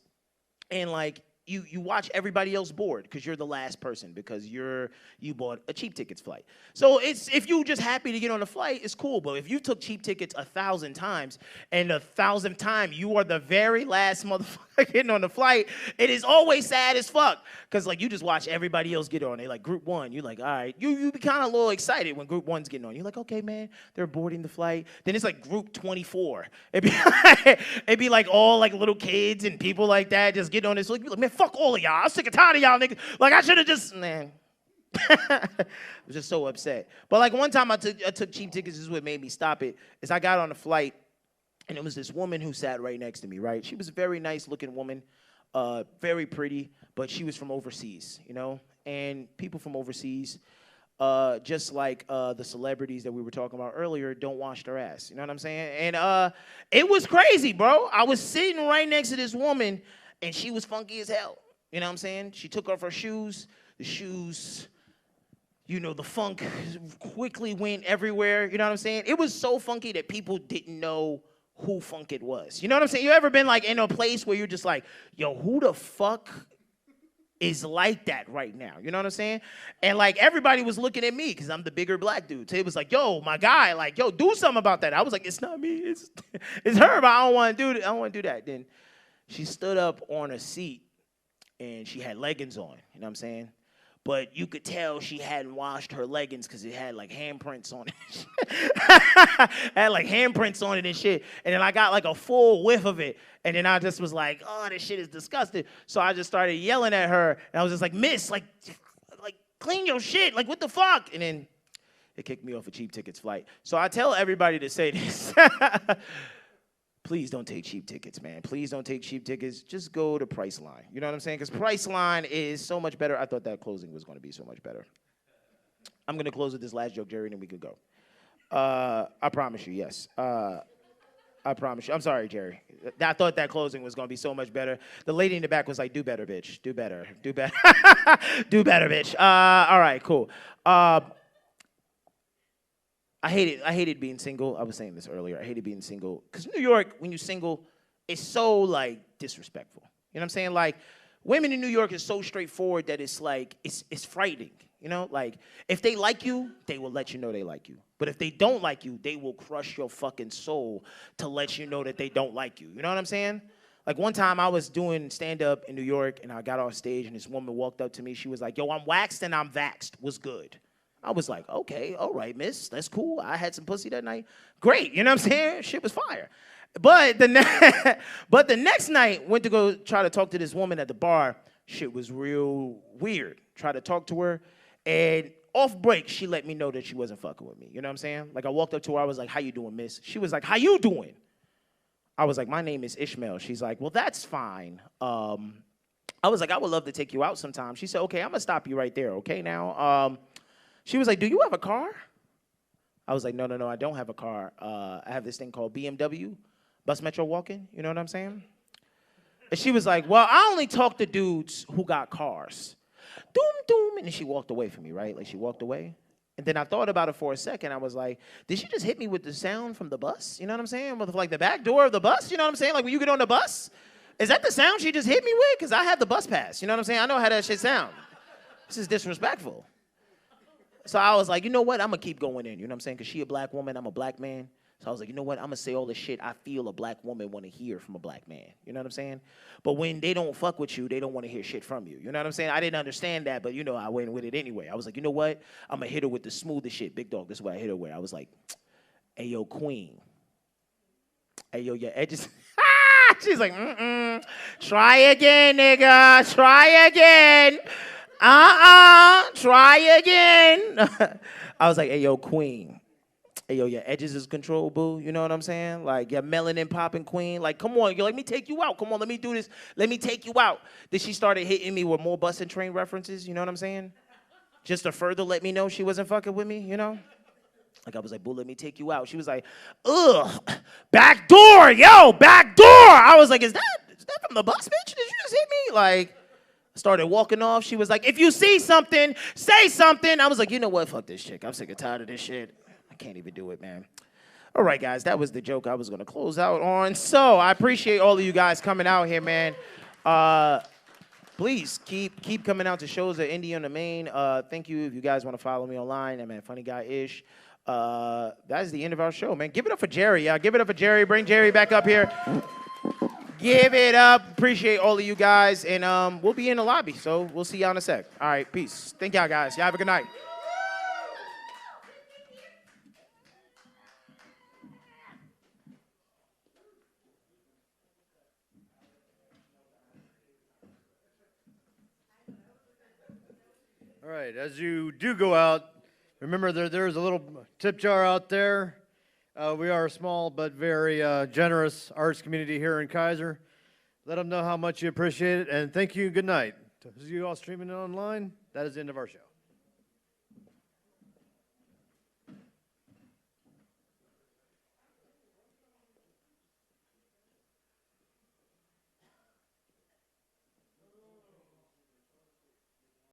and, like, you watch everybody else board because you're the last person because you bought a cheap tickets flight. So if you just happy to get on a flight, it's cool. But if you took cheap tickets 1,000 times and 1,000th time you are the very last motherfucker getting on the flight, it is always sad as fuck. Because, like, you just watch everybody else get on. They like group one. You're like, all right. You be kind of a little excited when group one's getting on. You're like, okay, man, they're boarding the flight. Then it's like group 24. It'd be like all like little kids and people like that just getting on this. Like, man, fuck all of y'all. I'm sick and tired of y'all niggas. Like, I should have just, man. I was just so upset. But like one time I took cheap tickets. This is what made me stop it. Is I got on the flight and it was this woman who sat right next to me, right? She was a very nice looking woman, very pretty, but she was from overseas, you know? And people from overseas, just like the celebrities that we were talking about earlier, don't wash their ass. You know what I'm saying? And it was crazy, bro. I was sitting right next to this woman, and she was funky as hell. You know what I'm saying? She took off her shoes. The shoes, you know, the funk quickly went everywhere. You know what I'm saying? It was so funky that people didn't know who funk it was. You know what I'm saying? You ever been like in a place where you're just like, yo, who the fuck is like that right now? You know what I'm saying? And like everybody was looking at me because I'm the bigger black dude. So it was like, yo, my guy, like, yo, do something about that. I was like, it's not me, it's her, but I don't want to do that. Then she stood up on a seat and she had leggings on, you know what I'm saying? But you could tell she hadn't washed her leggings because it had like handprints on it. Had like handprints on it and shit. And then I got like a full whiff of it. And then I just was like, oh, this shit is disgusting. So I just started yelling at her. And I was just like, miss, like clean your shit. Like, what the fuck? And then it kicked me off a cheap tickets flight. So I tell everybody to say this. Please don't take cheap tickets, man. Please don't take cheap tickets. Just go to Priceline. You know what I'm saying? Because Priceline is so much better. I thought that closing was going to be so much better. I'm going to close with this last joke, Jerry, and then we could go. I promise you, yes. I promise you. I'm sorry, Jerry. I thought that closing was going to be so much better. The lady in the back was like, do better, bitch. Do better. Do better. Do better, bitch. All right, cool. I hated being single. I was saying this earlier. I hated being single. Because New York, when you're single, it's so, like, disrespectful. You know what I'm saying? Like, women in New York is so straightforward that it's, like, it's frightening. You know? Like, if they like you, they will let you know they like you. But if they don't like you, they will crush your fucking soul to let you know that they don't like you. You know what I'm saying? Like, one time I was doing stand-up in New York, and I got off stage, and this woman walked up to me. She was like, yo, I'm waxed and I'm vaxxed. What's good? I was like, okay, all right, miss, that's cool. I had some pussy that night. Great, you know what I'm saying? Shit was fire. But the next night, went to go try to talk to this woman at the bar. Shit was real weird. Tried to talk to her, and off break, she let me know that she wasn't fucking with me. You know what I'm saying? Like, I walked up to her, I was like, how you doing, miss? She was like, how you doing? I was like, my name is Ishmael. She's like, well, that's fine. I was like, I would love to take you out sometime. She said, okay, I'm gonna stop you right there, okay, now? She was like, do you have a car? I was like, no, I don't have a car. I have this thing called BMW, Bus Metro Walking, you know what I'm saying? And she was like, well, I only talk to dudes who got cars. Doom, doom, and then she walked away from me, right? Like, she walked away. And then I thought about it for a second. I was like, did she just hit me with the sound from the bus? You know what I'm saying? With, like, the back door of the bus, you know what I'm saying? Like, when you get on the bus, Is that the sound she just hit me with? Because I have the bus pass. You know what I'm saying? I know how that shit sound. This is disrespectful. So I was like, you know what? I'm going to keep going in. You know what I'm saying? Because she a black woman. I'm a black man. So I was like, you know what? I'm going to say all the shit I feel a black woman want to hear from a black man. You know what I'm saying? But when they don't fuck with you, they don't want to hear shit from you. You know what I'm saying? I didn't understand that, but, you know, I went with it anyway. I was like, you know what? I'm going to hit her with the smoothest shit. Big dog, this is what I hit her with. I was like, hey, yo, queen. Hey, yo, your edges. She's like, try again, nigga. Try again. Try again. I was like, hey, yo, queen. Hey, yo, your edges is control, boo. You know what I'm saying? Like, your melanin popping queen. Like, come on, yo, let me take you out. Come on, let me do this. Let me take you out. Then she started hitting me with more Bus and Train references. You know what I'm saying? Just to further let me know she wasn't fucking with me, you know? Like, I was like, boo, let me take you out. She was like, ugh, back door, yo, back door. I was like, is that from the bus, bitch? Did you just hit me? Like, started walking off. She was like, if you see something, say something. I was like, you know what? Fuck this chick. I'm sick and tired of this shit. I can't even do it, man. All right, guys, that was the joke I was going to close out on. So I appreciate all of you guys coming out here, man. Please keep coming out to shows at Indie on the Main. Thank you if you guys want to follow me online. I'm at Funny Guy Ish. That's the end of our show, man. Give it up for Jerry. Give it up for Jerry. Bring Jerry back up here. Give it up. Appreciate all of you guys. And we'll be in the lobby, so we'll see y'all in a sec. All right, peace. Thank y'all, guys. Y'all have a good night. All right, as you do go out, remember there's a little tip jar out there. We are a small but very generous arts community here in Kaiser. Let them know how much you appreciate it, and thank you. Good night. To you all streaming online, that is the end of our show.